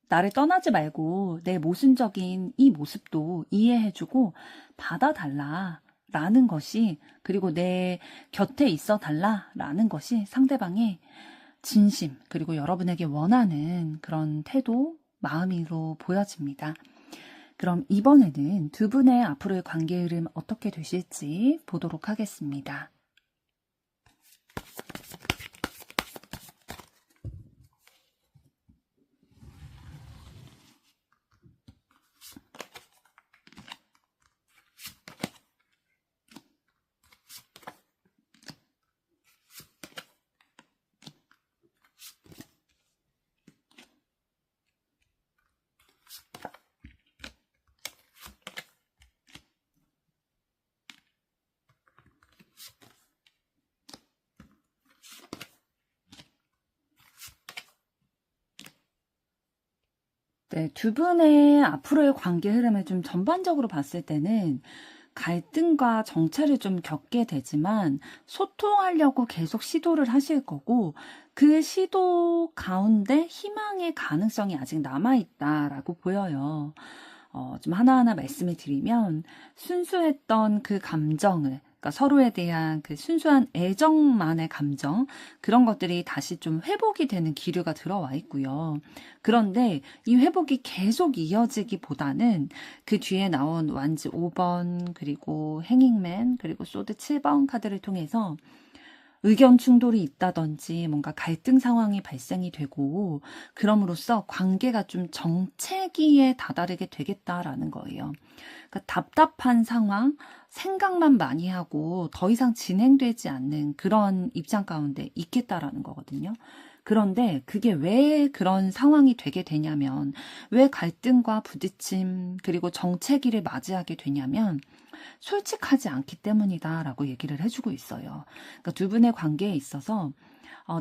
나를 떠나지 말고 내 모순적인 이 모습도 이해해주고 받아달라 라는 것이, 그리고 내 곁에 있어 달라 라는 것이 상대방의 진심, 그리고 여러분에게 원하는 그런 태도, 마음으로 보여집니다. 그럼 이번에는 두 분의 앞으로의 관계 흐름 어떻게 되실지 보도록 하겠습니다. 네, 두 분의 앞으로의 관계 흐름을 좀 전반적으로 봤을 때는 갈등과 정체를 좀 겪게 되지만 소통하려고 계속 시도를 하실 거고, 그 시도 가운데 희망의 가능성이 아직 남아있다라고 보여요. 좀 하나하나 말씀을 드리면, 순수했던 그 감정을, 그러니까 서로에 대한 그 순수한 애정만의 감정, 그런 것들이 다시 좀 회복이 되는 기류가 들어와 있고요. 그런데 이 회복이 계속 이어지기보다는 그 뒤에 나온 완즈 5번, 그리고 행잉맨, 그리고 소드 7번 카드를 통해서 의견 충돌이 있다든지 뭔가 갈등 상황이 발생이 되고, 그럼으로써 관계가 좀 정체기에 다다르게 되겠다라는 거예요. 그러니까 답답한 상황, 생각만 많이 하고 더 이상 진행되지 않는 그런 입장 가운데 있겠다라는 거거든요. 그런데 그게 왜 그런 상황이 되게 되냐면, 왜 갈등과 부딪힘, 그리고 정체기를 맞이하게 되냐면, 솔직하지 않기 때문이다라고 얘기를 해주고 있어요. 그러니까 두 분의 관계에 있어서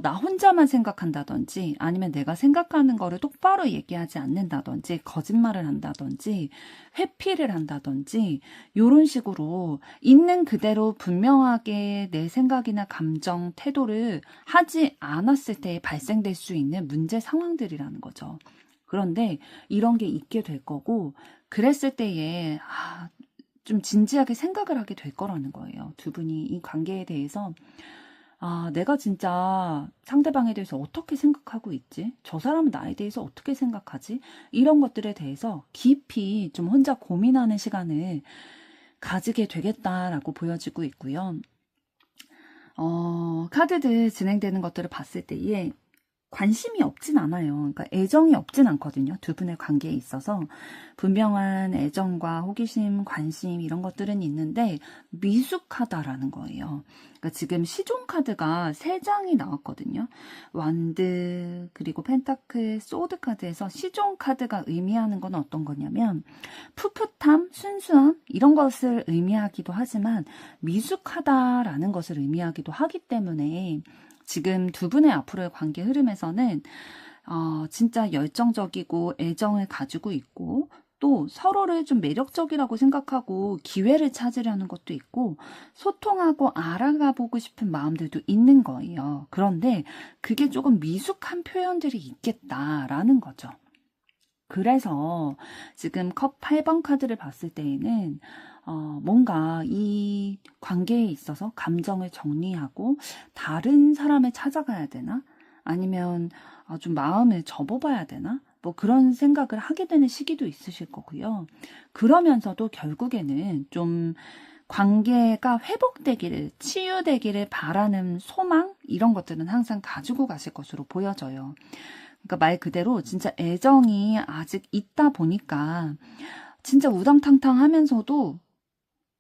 나 혼자만 생각한다든지, 아니면 내가 생각하는 거를 똑바로 얘기하지 않는다든지, 거짓말을 한다든지, 회피를 한다든지, 이런 식으로 있는 그대로 분명하게 내 생각이나 감정, 태도를 하지 않았을 때 발생될 수 있는 문제 상황들이라는 거죠. 그런데 이런 게 있게 될 거고, 그랬을 때에 좀 진지하게 생각을 하게 될 거라는 거예요. 두 분이 이 관계에 대해서 내가 진짜 상대방에 대해서 어떻게 생각하고 있지? 저 사람은 나에 대해서 어떻게 생각하지? 이런 것들에 대해서 깊이 좀 혼자 고민하는 시간을 가지게 되겠다라고 보여지고 있고요. 카드들 진행되는 것들을 봤을 때에 관심이 없진 않아요. 그러니까 애정이 없진 않거든요. 두 분의 관계에 있어서 분명한 애정과 호기심, 관심 이런 것들은 있는데 미숙하다라는 거예요. 그러니까 지금 시종 카드가 3장이 나왔거든요. 완드, 그리고 펜타클, 소드 카드에서 시종 카드가 의미하는 건 어떤 거냐면 풋풋함, 순수함 이런 것을 의미하기도 하지만 미숙하다라는 것을 의미하기도 하기 때문에, 지금 두 분의 앞으로의 관계 흐름에서는 진짜 열정적이고 애정을 가지고 있고, 또 서로를 좀 매력적이라고 생각하고 기회를 찾으려는 것도 있고, 소통하고 알아가 보고 싶은 마음들도 있는 거예요. 그런데 그게 조금 미숙한 표현들이 있겠다라는 거죠. 그래서 지금 컵 8번 카드를 봤을 때에는 뭔가 이 관계에 있어서 감정을 정리하고 다른 사람을 찾아가야 되나? 아니면 좀 마음을 접어봐야 되나? 뭐 그런 생각을 하게 되는 시기도 있으실 거고요. 그러면서도 결국에는 좀 관계가 회복되기를, 치유되기를 바라는 소망? 이런 것들은 항상 가지고 가실 것으로 보여져요. 그러니까 말 그대로 진짜 애정이 아직 있다 보니까 진짜 우당탕탕 하면서도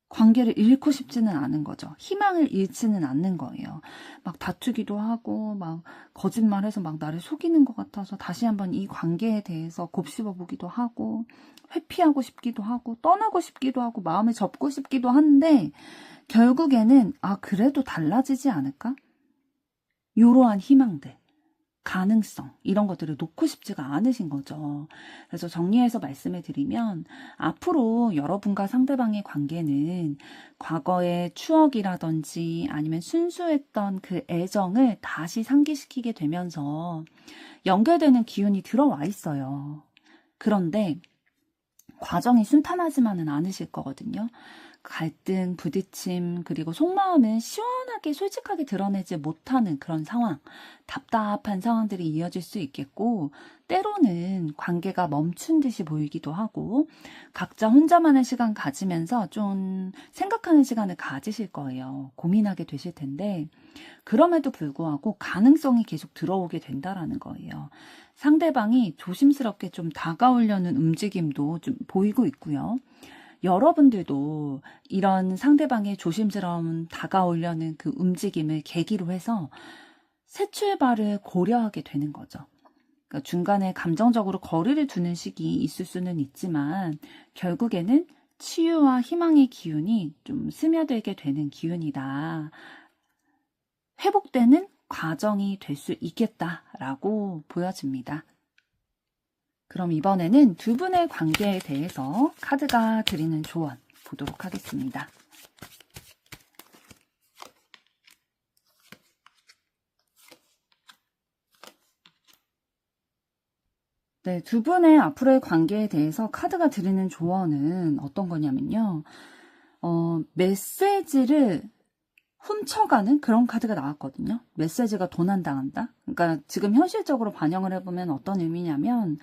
관계를 잃고 싶지는 않은 거죠. 희망을 잃지는 않는 거예요. 막 다투기도 하고 막 거짓말해서 막 나를 속이는 것 같아서 다시 한번 이 관계에 대해서 곱씹어 보기도 하고 회피하고 싶기도 하고 떠나고 싶기도 하고 마음을 접고 싶기도 한데 결국에는 그래도 달라지지 않을까? 이러한 희망들, 가능성 이런 것들을 놓고 싶지가 않으신 거죠. 그래서 정리해서 말씀을 드리면 앞으로 여러분과 상대방의 관계는 과거의 추억이라든지 아니면 순수했던 그 애정을 다시 상기시키게 되면서 연결되는 기운이 들어와 있어요. 그런데 과정이 순탄하지만은 않으실 거거든요. 갈등, 부딪힘, 그리고 속마음은 시원하게 솔직하게 드러내지 못하는 그런 상황, 답답한 상황들이 이어질 수 있겠고, 때로는 관계가 멈춘 듯이 보이기도 하고, 각자 혼자만의 시간 가지면서 좀 생각하는 시간을 가지실 거예요. 고민하게 되실 텐데, 그럼에도 불구하고 가능성이 계속 들어오게 된다라는 거예요. 상대방이 조심스럽게 좀 다가오려는 움직임도 좀 보이고 있고요. 여러분들도 이런 상대방의 조심스러운 다가오려는 그 움직임을 계기로 해서 새 출발을 고려하게 되는 거죠. 그러니까 중간에 감정적으로 거리를 두는 시기 있을 수는 있지만 결국에는 치유와 희망의 기운이 좀 스며들게 되는 기운이다. 회복되는 과정이 될 수 있겠다라고 보여집니다. 그럼 이번에는 두 분의 관계에 대해서 카드가 드리는 조언 보도록 하겠습니다. 네, 두 분의 앞으로의 관계에 대해서 카드가 드리는 조언은 어떤 거냐면요. 메시지를 훔쳐가는 그런 카드가 나왔거든요. 메시지가 도난당한다. 그러니까 지금 현실적으로 반영을 해보면 어떤 의미냐면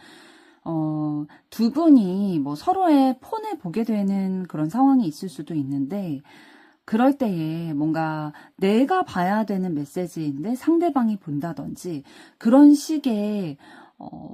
두 분이 뭐 서로의 폰을 보게 되는 그런 상황이 있을 수도 있는데 그럴 때에 뭔가 내가 봐야 되는 메시지인데 상대방이 본다든지 그런 식의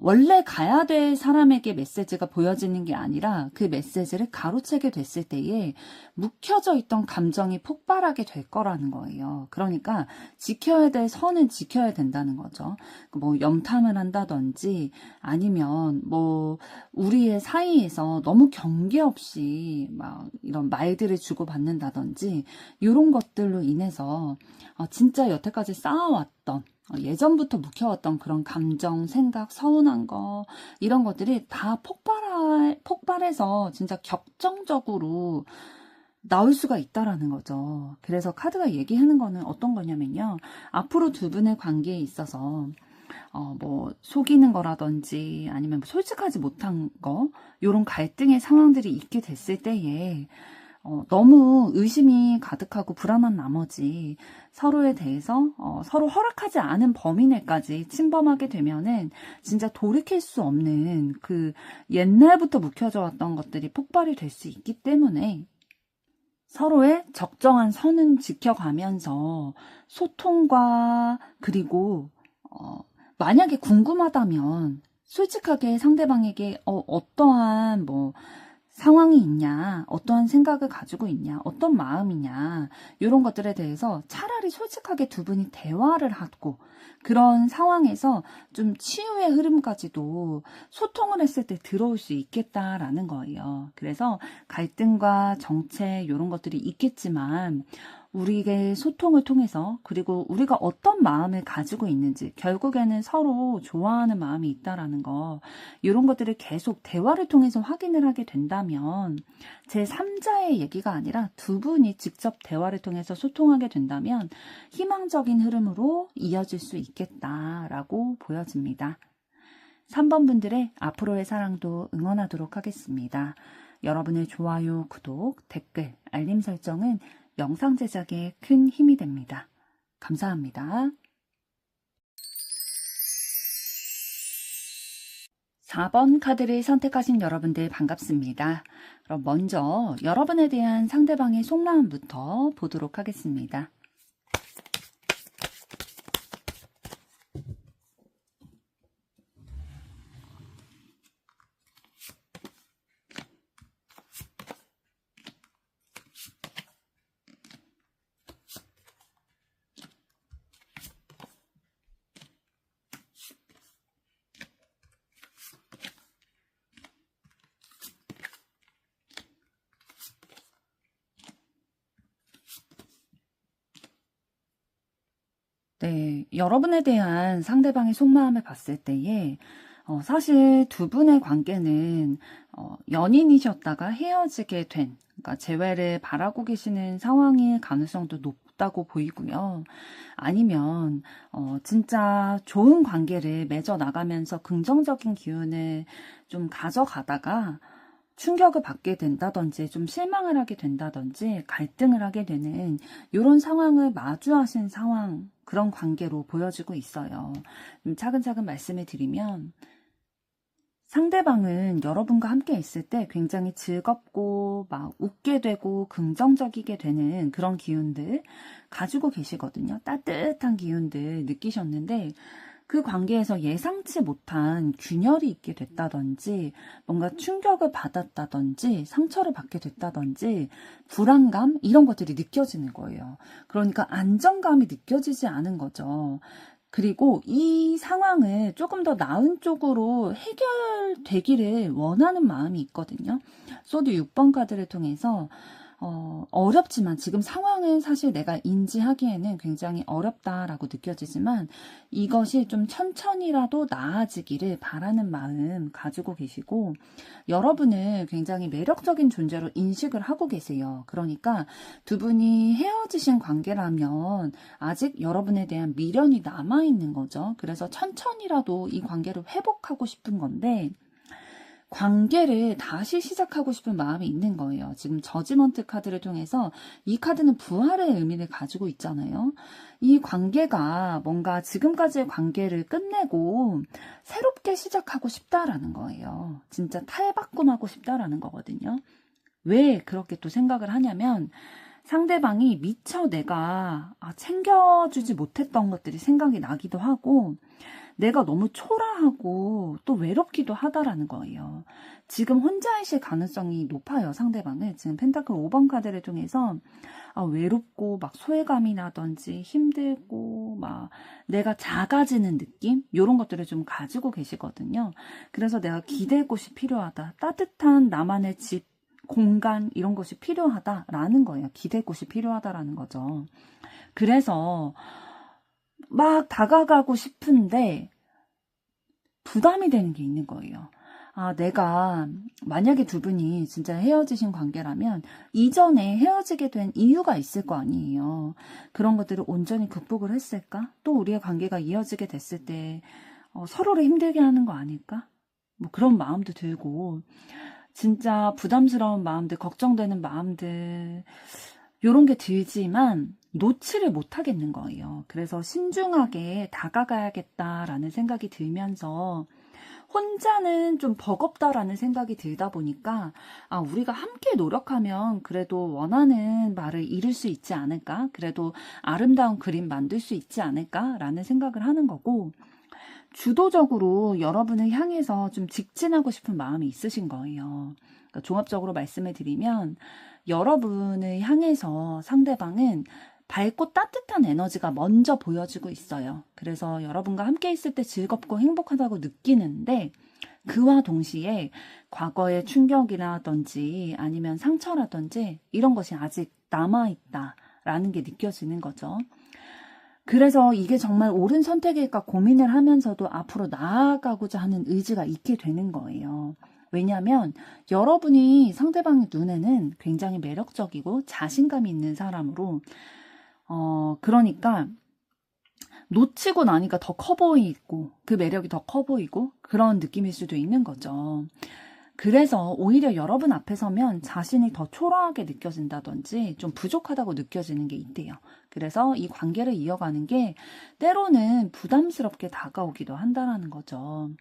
원래 가야 될 사람에게 메시지가 보여지는 게 아니라 그 메시지를 가로채게 됐을 때에 묵혀져 있던 감정이 폭발하게 될 거라는 거예요. 그러니까 지켜야 될 선은 지켜야 된다는 거죠. 뭐 염탐을 한다든지 아니면 뭐 우리의 사이에서 너무 경계 없이 막 이런 말들을 주고받는다든지 이런 것들로 인해서 진짜 여태까지 쌓아왔던 예전부터 묵혀왔던 그런 감정, 생각, 서운한 거 이런 것들이 다 폭발해서 진짜 격정적으로 나올 수가 있다라는 거죠. 그래서 카드가 얘기하는 거는 어떤 거냐면요. 앞으로 두 분의 관계에 있어서 뭐 속이는 거라든지 아니면 뭐 솔직하지 못한 거 이런 갈등의 상황들이 있게 됐을 때에 너무 의심이 가득하고 불안한 나머지 서로에 대해서 서로 허락하지 않은 범위 내까지 침범하게 되면은 진짜 돌이킬 수 없는 그 옛날부터 묵혀져 왔던 것들이 폭발이 될 수 있기 때문에 서로의 적정한 선은 지켜가면서 소통과 그리고 만약에 궁금하다면 솔직하게 상대방에게 어떠한 뭐 상황이 있냐, 어떠한 생각을 가지고 있냐, 어떤 마음이냐 이런 것들에 대해서 차라리 솔직하게 두 분이 대화를 하고 그런 상황에서 좀 치유의 흐름까지도 소통을 했을 때 들어올 수 있겠다라는 거예요. 그래서 갈등과 정체 이런 것들이 있겠지만 우리의 소통을 통해서 그리고 우리가 어떤 마음을 가지고 있는지 결국에는 서로 좋아하는 마음이 있다라는 거 이런 것들을 계속 대화를 통해서 확인을 하게 된다면 제3자의 얘기가 아니라 두 분이 직접 대화를 통해서 소통하게 된다면 희망적인 흐름으로 이어질 수 있겠다라고 보여집니다. 3번 분들의 앞으로의 사랑도 응원하도록 하겠습니다. 여러분의 좋아요, 구독, 댓글, 알림 설정은 영상 제작에 큰 힘이 됩니다. 감사합니다. 4번 카드를 선택하신 여러분들 반갑습니다. 그럼 먼저 여러분에 대한 상대방의 속마음부터 보도록 하겠습니다. 네, 여러분에 대한 상대방의 속마음을 봤을 때에 사실 두 분의 관계는 연인이셨다가 헤어지게 된, 그러니까 재회를 바라고 계시는 상황일 가능성도 높다고 보이고요. 아니면 진짜 좋은 관계를 맺어 나가면서 긍정적인 기운을 좀 가져가다가 충격을 받게 된다든지 좀 실망을 하게 된다든지 갈등을 하게 되는 이런 상황을 마주하신 상황, 그런 관계로 보여지고 있어요. 차근차근 말씀을 드리면 상대방은 여러분과 함께 있을 때 굉장히 즐겁고 막 웃게 되고 긍정적이게 되는 그런 기운들 가지고 계시거든요. 따뜻한 기운들 느끼셨는데 그 관계에서 예상치 못한 균열이 있게 됐다든지 뭔가 충격을 받았다든지 상처를 받게 됐다든지 불안감 이런 것들이 느껴지는 거예요. 그러니까 안정감이 느껴지지 않은 거죠. 그리고 이 상황을 조금 더 나은 쪽으로 해결되기를 원하는 마음이 있거든요. 소드 6번 카드를 통해서 어렵지만 지금 상황은 사실 내가 인지하기에는 굉장히 어렵다라고 느껴지지만 이것이 좀 천천히라도 나아지기를 바라는 마음 가지고 계시고 여러분을 굉장히 매력적인 존재로 인식을 하고 계세요. 그러니까 두 분이 헤어지신 관계라면 아직 여러분에 대한 미련이 남아있는 거죠. 그래서 천천히라도 이 관계를 회복하고 싶은 건데 관계를 다시 시작하고 싶은 마음이 있는 거예요. 지금 저지먼트 카드를 통해서 이 카드는 부활의 의미를 가지고 있잖아요. 이 관계가 뭔가 지금까지의 관계를 끝내고 새롭게 시작하고 싶다라는 거예요. 진짜 탈바꿈하고 싶다라는 거거든요. 왜 그렇게 또 생각을 하냐면 상대방이 미처 내가 챙겨주지 못했던 것들이 생각이 나기도 하고 내가 너무 초라하고 또 외롭기도 하다라는 거예요. 지금 혼자이실 가능성이 높아요, 상대방은. 지금 펜타클 5번 카드를 통해서 외롭고 막 소외감이 나든지 힘들고 막 내가 작아지는 느낌? 이런 것들을 좀 가지고 계시거든요. 그래서 내가 기댈 곳이 필요하다. 따뜻한 나만의 집, 공간 이런 것이 필요하다라는 거예요. 기댈 곳이 필요하다라는 거죠. 그래서 막 다가가고 싶은데 부담이 되는 게 있는 거예요. 내가 만약에 두 분이 진짜 헤어지신 관계라면 이전에 헤어지게 된 이유가 있을 거 아니에요. 그런 것들을 온전히 극복을 했을까? 또 우리의 관계가 이어지게 됐을 때 서로를 힘들게 하는 거 아닐까? 뭐 그런 마음도 들고 진짜 부담스러운 마음들, 걱정되는 마음들 요런 게 들지만 놓지를 못하겠는 거예요. 그래서 신중하게 다가가야겠다라는 생각이 들면서 혼자는 좀 버겁다라는 생각이 들다 보니까 우리가 함께 노력하면 그래도 원하는 바를 이룰 수 있지 않을까? 그래도 아름다운 그림 만들 수 있지 않을까라는 생각을 하는 거고 주도적으로 여러분을 향해서 좀 직진하고 싶은 마음이 있으신 거예요. 그러니까 종합적으로 말씀을 드리면 여러분을 향해서 상대방은 밝고 따뜻한 에너지가 먼저 보여지고 있어요. 그래서 여러분과 함께 있을 때 즐겁고 행복하다고 느끼는데 그와 동시에 과거의 충격이라든지 아니면 상처라든지 이런 것이 아직 남아있다라는 게 느껴지는 거죠. 그래서 이게 정말 옳은 선택일까 고민을 하면서도 앞으로 나아가고자 하는 의지가 있게 되는 거예요. 왜냐하면 여러분이 상대방의 눈에는 굉장히 매력적이고 자신감이 있는 사람으로 그러니까 놓치고 나니까 더 커 보이고 그 매력이 더 커 보이고 그런 느낌일 수도 있는 거죠. 그래서 오히려 여러분 앞에 서면 자신이 더 초라하게 느껴진다든지 좀 부족하다고 느껴지는 게 있대요. 그래서 이 관계를 이어가는 게 때로는 부담스럽게 다가오기도 한다는 거죠.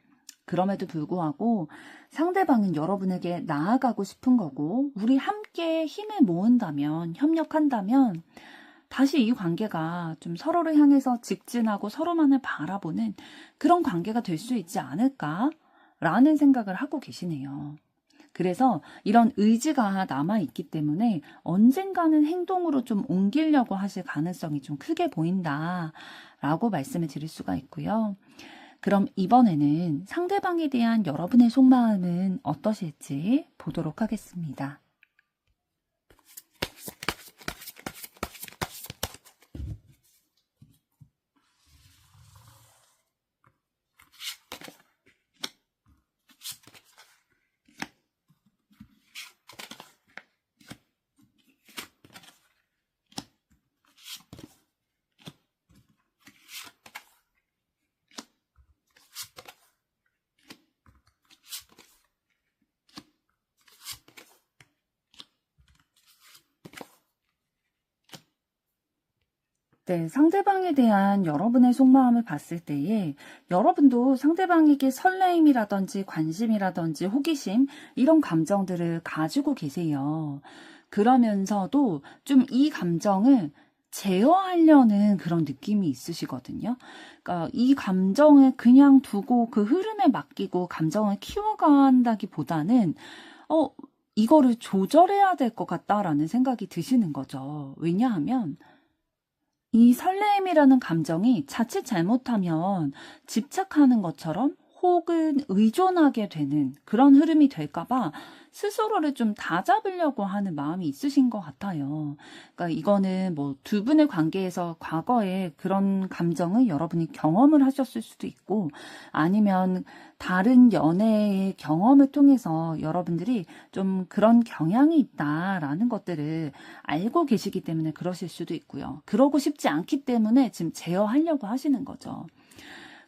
그럼에도 불구하고 상대방은 여러분에게 나아가고 싶은 거고 우리 함께 힘을 모은다면 협력한다면 다시 이 관계가 좀 서로를 향해서 직진하고 서로만을 바라보는 그런 관계가 될 수 있지 않을까라는 생각을 하고 계시네요. 그래서 이런 의지가 남아있기 때문에 언젠가는 행동으로 좀 옮기려고 하실 가능성이 좀 크게 보인다라고 말씀을 드릴 수가 있고요. 그럼 이번에는 상대방에 대한 여러분의 속마음은 어떠실지 보도록 하겠습니다. 네, 상대방에 대한 여러분의 속마음을 봤을 때에 여러분도 상대방에게 설레임이라든지 관심이라든지 호기심 이런 감정들을 가지고 계세요. 그러면서도 좀 이 감정을 제어하려는 그런 느낌이 있으시거든요. 그러니까 이 감정을 그냥 두고 그 흐름에 맡기고 감정을 키워간다기보다는 어, 이거를 조절해야 될 것 같다라는 생각이 드시는 거죠. 왜냐하면 이 설레임이라는 감정이 자칫 잘못하면 집착하는 것처럼 혹은 의존하게 되는 그런 흐름이 될까봐 스스로를 좀 다잡으려고 하는 마음이 있으신 것 같아요. 그러니까 이거는 뭐 두 분의 관계에서 과거에 그런 감정을 여러분이 경험을 하셨을 수도 있고 아니면 다른 연애의 경험을 통해서 여러분들이 좀 그런 경향이 있다라는 것들을 알고 계시기 때문에 그러실 수도 있고요. 그러고 싶지 않기 때문에 지금 제어하려고 하시는 거죠.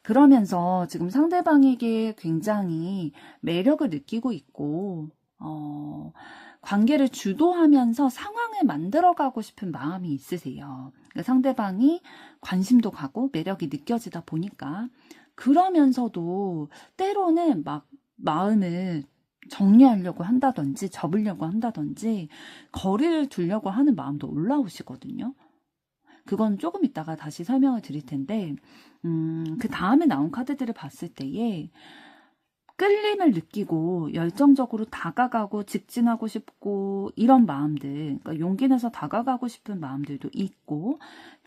그러면서 지금 상대방에게 굉장히 매력을 느끼고 있고, 관계를 주도하면서 상황을 만들어가고 싶은 마음이 있으세요. 그러니까 상대방이 관심도 가고 매력이 느껴지다 보니까, 그러면서도 때로는 막 마음을 정리하려고 한다든지, 접으려고 한다든지, 거리를 두려고 하는 마음도 올라오시거든요. 그건 조금 이따가 다시 설명을 드릴 텐데, 그 다음에 나온 카드들을 봤을 때에 끌림을 느끼고 열정적으로 다가가고 직진하고 싶고 이런 마음들, 그러니까 용기 내서 다가가고 싶은 마음들도 있고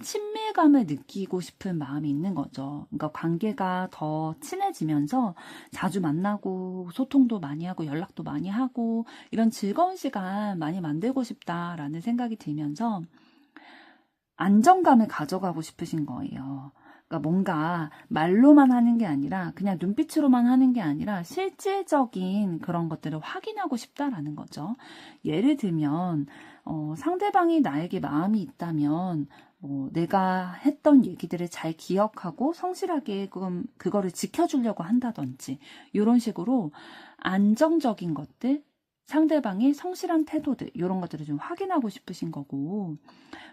친밀감을 느끼고 싶은 마음이 있는 거죠. 그러니까 관계가 더 친해지면서 자주 만나고 소통도 많이 하고 연락도 많이 하고 이런 즐거운 시간 많이 만들고 싶다라는 생각이 들면서 안정감을 가져가고 싶으신 거예요. 그러니까 뭔가 말로만 하는 게 아니라 그냥 눈빛으로만 하는 게 아니라 실질적인 그런 것들을 확인하고 싶다라는 거죠. 예를 들면 상대방이 나에게 마음이 있다면 내가 했던 얘기들을 잘 기억하고 성실하게 그거를 지켜주려고 한다든지 이런 식으로 안정적인 것들 상대방의 성실한 태도들 이런 것들을 좀 확인하고 싶으신 거고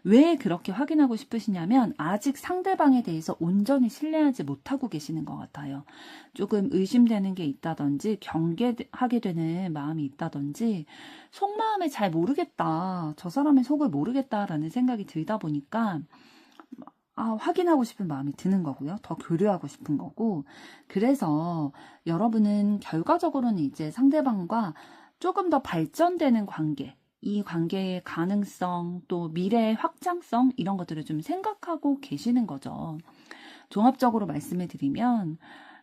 왜 그렇게 확인하고 싶으시냐면 아직 상대방에 대해서 온전히 신뢰하지 못하고 계시는 것 같아요. 조금 의심되는 게 있다든지 경계하게 되는 마음이 있다든지 속마음을 잘 모르겠다. 저 사람의 속을 모르겠다라는 생각이 들다 보니까 확인하고 싶은 마음이 드는 거고요. 더 교류하고 싶은 거고 그래서 여러분은 결과적으로는 이제 상대방과 조금 더 발전되는 관계 이 관계의 가능성, 또 미래의 확장성 이런 것들을 좀 생각하고 계시는 거죠. 종합적으로 말씀을 드리면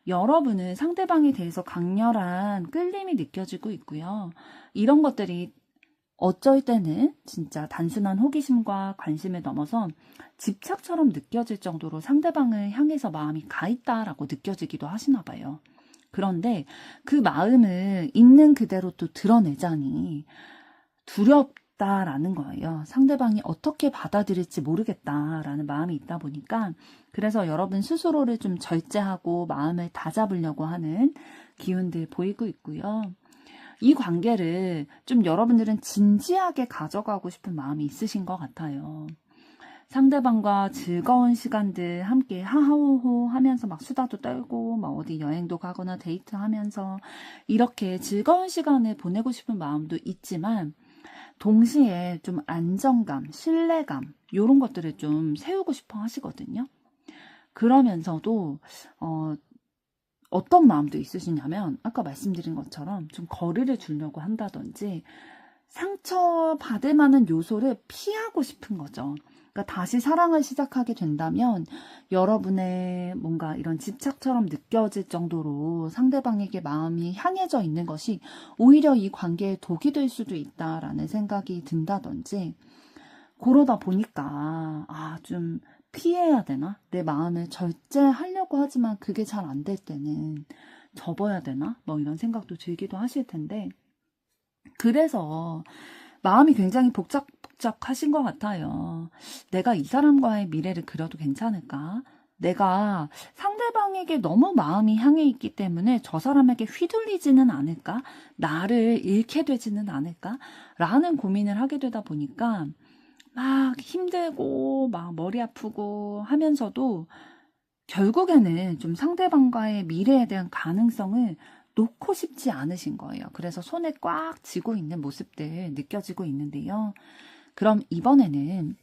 여러분은 상대방에 대해서 강렬한 끌림이 느껴지고 있고요. 이런 것들이 어쩔 때는 진짜 단순한 호기심과 관심을 넘어서 집착처럼 느껴질 정도로 상대방을 향해서 마음이 가 있다라고 느껴지기도 하시나 봐요. 그런데 그 마음을 있는 그대로 또 드러내자니 두렵다라는 거예요. 상대방이 어떻게 받아들일지 모르겠다라는 마음이 있다 보니까 그래서 여러분 스스로를 좀 절제하고 마음을 다잡으려고 하는 기운들 보이고 있고요. 이 관계를 좀 여러분들은 진지하게 가져가고 싶은 마음이 있으신 것 같아요. 상대방과 즐거운 시간들 함께 하하호호 하면서 막 수다도 떨고 막 어디 여행도 가거나 데이트하면서 이렇게 즐거운 시간을 보내고 싶은 마음도 있지만 동시에 좀 안정감, 신뢰감 이런 것들을 좀 세우고 싶어 하시거든요. 그러면서도 어떤 마음도 있으시냐면 아까 말씀드린 것처럼 좀 거리를 두려고 한다든지 상처받을 만한 요소를 피하고 싶은 거죠. 그러니까 다시 사랑을 시작하게 된다면 여러분의 뭔가 이런 집착처럼 느껴질 정도로 상대방에게 마음이 향해져 있는 것이 오히려 이 관계에 독이 될 수도 있다라는 생각이 든다든지 그러다 보니까 좀 피해야 되나? 내 마음을 절제하려고 하지만 그게 잘 안 될 때는 접어야 되나? 뭐 이런 생각도 들기도 하실 텐데 그래서 마음이 굉장히 복잡하신 것 같아요. 내가 이 사람과의 미래를 그려도 괜찮을까? 내가 상대방에게 너무 마음이 향해 있기 때문에 저 사람에게 휘둘리지는 않을까? 나를 잃게 되지는 않을까? 라는 고민을 하게 되다 보니까 막 힘들고 막 머리 아프고 하면서도 결국에는 좀 상대방과의 미래에 대한 가능성을 놓고 싶지 않으신 거예요. 그래서 손에 꽉 쥐고 있는 모습들 느껴지고 있는데요. 그럼 이번에는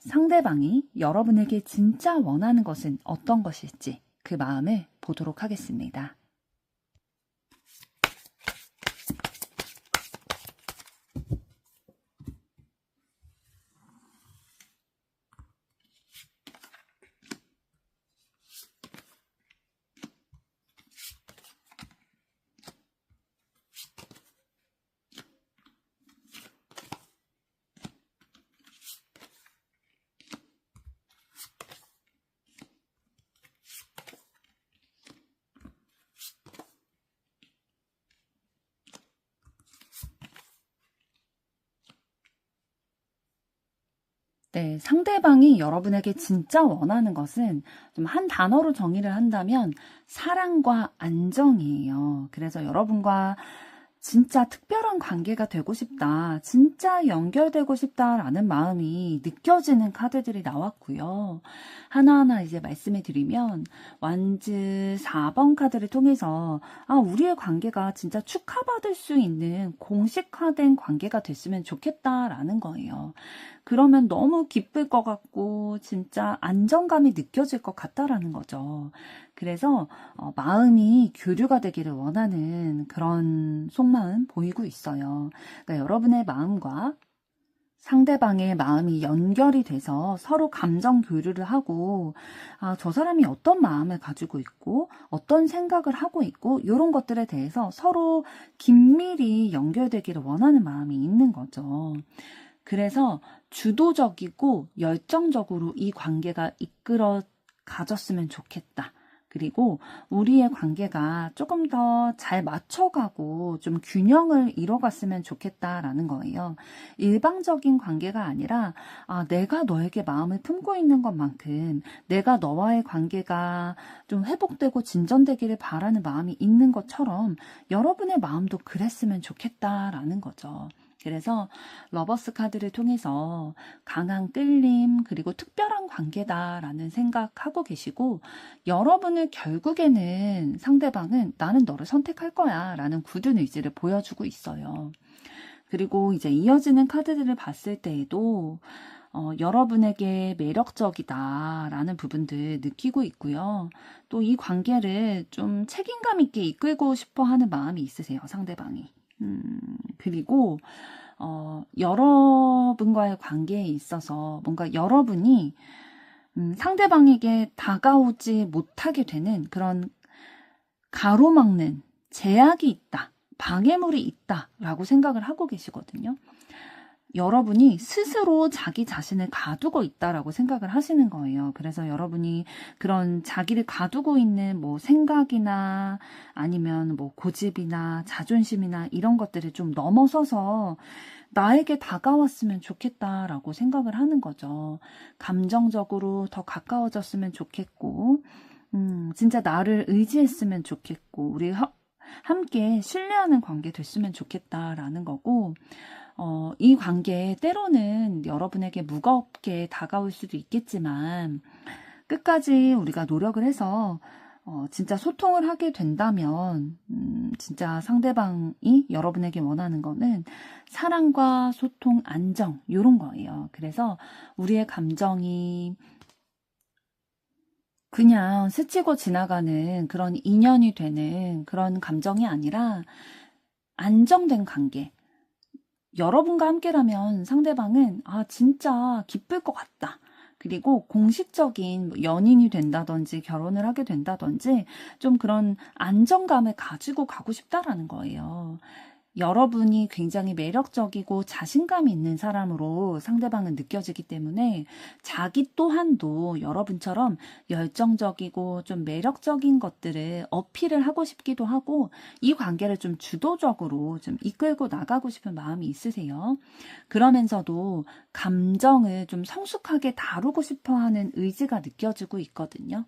상대방이 여러분에게 진짜 원하는 것은 어떤 것일지 그 마음을 보도록 하겠습니다. 네, 상대방이 여러분에게 진짜 원하는 것은 좀 한 단어로 정의를 한다면 사랑과 안정이에요. 그래서 여러분과 진짜 특별한 관계가 되고 싶다, 진짜 연결되고 싶다라는 마음이 느껴지는 카드들이 나왔고요. 하나하나 이제 말씀해 드리면 완즈 4번 카드를 통해서 우리의 관계가 진짜 축하받을 수 있는 공식화된 관계가 됐으면 좋겠다라는 거예요. 그러면 너무 기쁠 것 같고 진짜 안정감이 느껴질 것 같다라는 거죠. 그래서 마음이 교류가 되기를 원하는 그런 속마음 보이고 있어요. 그러니까 여러분의 마음과 상대방의 마음이 연결이 돼서 서로 감정 교류를 하고 저 사람이 어떤 마음을 가지고 있고 어떤 생각을 하고 있고 이런 것들에 대해서 서로 긴밀히 연결되기를 원하는 마음이 있는 거죠. 그래서 주도적이고 열정적으로 이 관계가 이끌어 가졌으면 좋겠다. 그리고 우리의 관계가 조금 더 잘 맞춰가고 좀 균형을 이뤄갔으면 좋겠다라는 거예요. 일방적인 관계가 아니라 내가 너에게 마음을 품고 있는 것만큼 내가 너와의 관계가 좀 회복되고 진전되기를 바라는 마음이 있는 것처럼 여러분의 마음도 그랬으면 좋겠다라는 거죠. 그래서 러버스 카드를 통해서 강한 끌림 그리고 특별한 관계다라는 생각하고 계시고 여러분을 결국에는 상대방은 나는 너를 선택할 거야 라는 굳은 의지를 보여주고 있어요. 그리고 이제 이어지는 카드들을 봤을 때에도 여러분에게 매력적이다라는 부분들 느끼고 있고요. 또 이 관계를 좀 책임감 있게 이끌고 싶어 하는 마음이 있으세요, 상대방이. 그리고 여러분과의 관계에 있어서 뭔가 여러분이 상대방에게 다가오지 못하게 되는 그런 가로막는 제약이 있다, 방해물이 있다라고 생각을 하고 계시거든요. 여러분이 스스로 자기 자신을 가두고 있다라고 생각을 하시는 거예요. 그래서 여러분이 그런 자기를 가두고 있는 뭐 생각이나 아니면 뭐 고집이나 자존심이나 이런 것들을 좀 넘어서서 나에게 다가왔으면 좋겠다라고 생각을 하는 거죠. 감정적으로 더 가까워졌으면 좋겠고, 진짜 나를 의지했으면 좋겠고, 우리 함께 신뢰하는 관계 됐으면 좋겠다라는 거고, 이 관계 때로는 여러분에게 무겁게 다가올 수도 있겠지만 끝까지 우리가 노력을 해서 진짜 소통을 하게 된다면 진짜 상대방이 여러분에게 원하는 거는 사랑과 소통, 안정 이런 거예요. 그래서 우리의 감정이 그냥 스치고 지나가는 그런 인연이 되는 그런 감정이 아니라 안정된 관계, 여러분과 함께라면 상대방은 진짜 기쁠 것 같다. 그리고 공식적인 연인이 된다든지 결혼을 하게 된다든지 좀 그런 안정감을 가지고 가고 싶다라는 거예요. 여러분이 굉장히 매력적이고 자신감 있는 사람으로 상대방은 느껴지기 때문에 자기 또한도 여러분처럼 열정적이고 좀 매력적인 것들을 어필을 하고 싶기도 하고 이 관계를 좀 주도적으로 좀 이끌고 나가고 싶은 마음이 있으세요. 그러면서도 감정을 좀 성숙하게 다루고 싶어 하는 의지가 느껴지고 있거든요.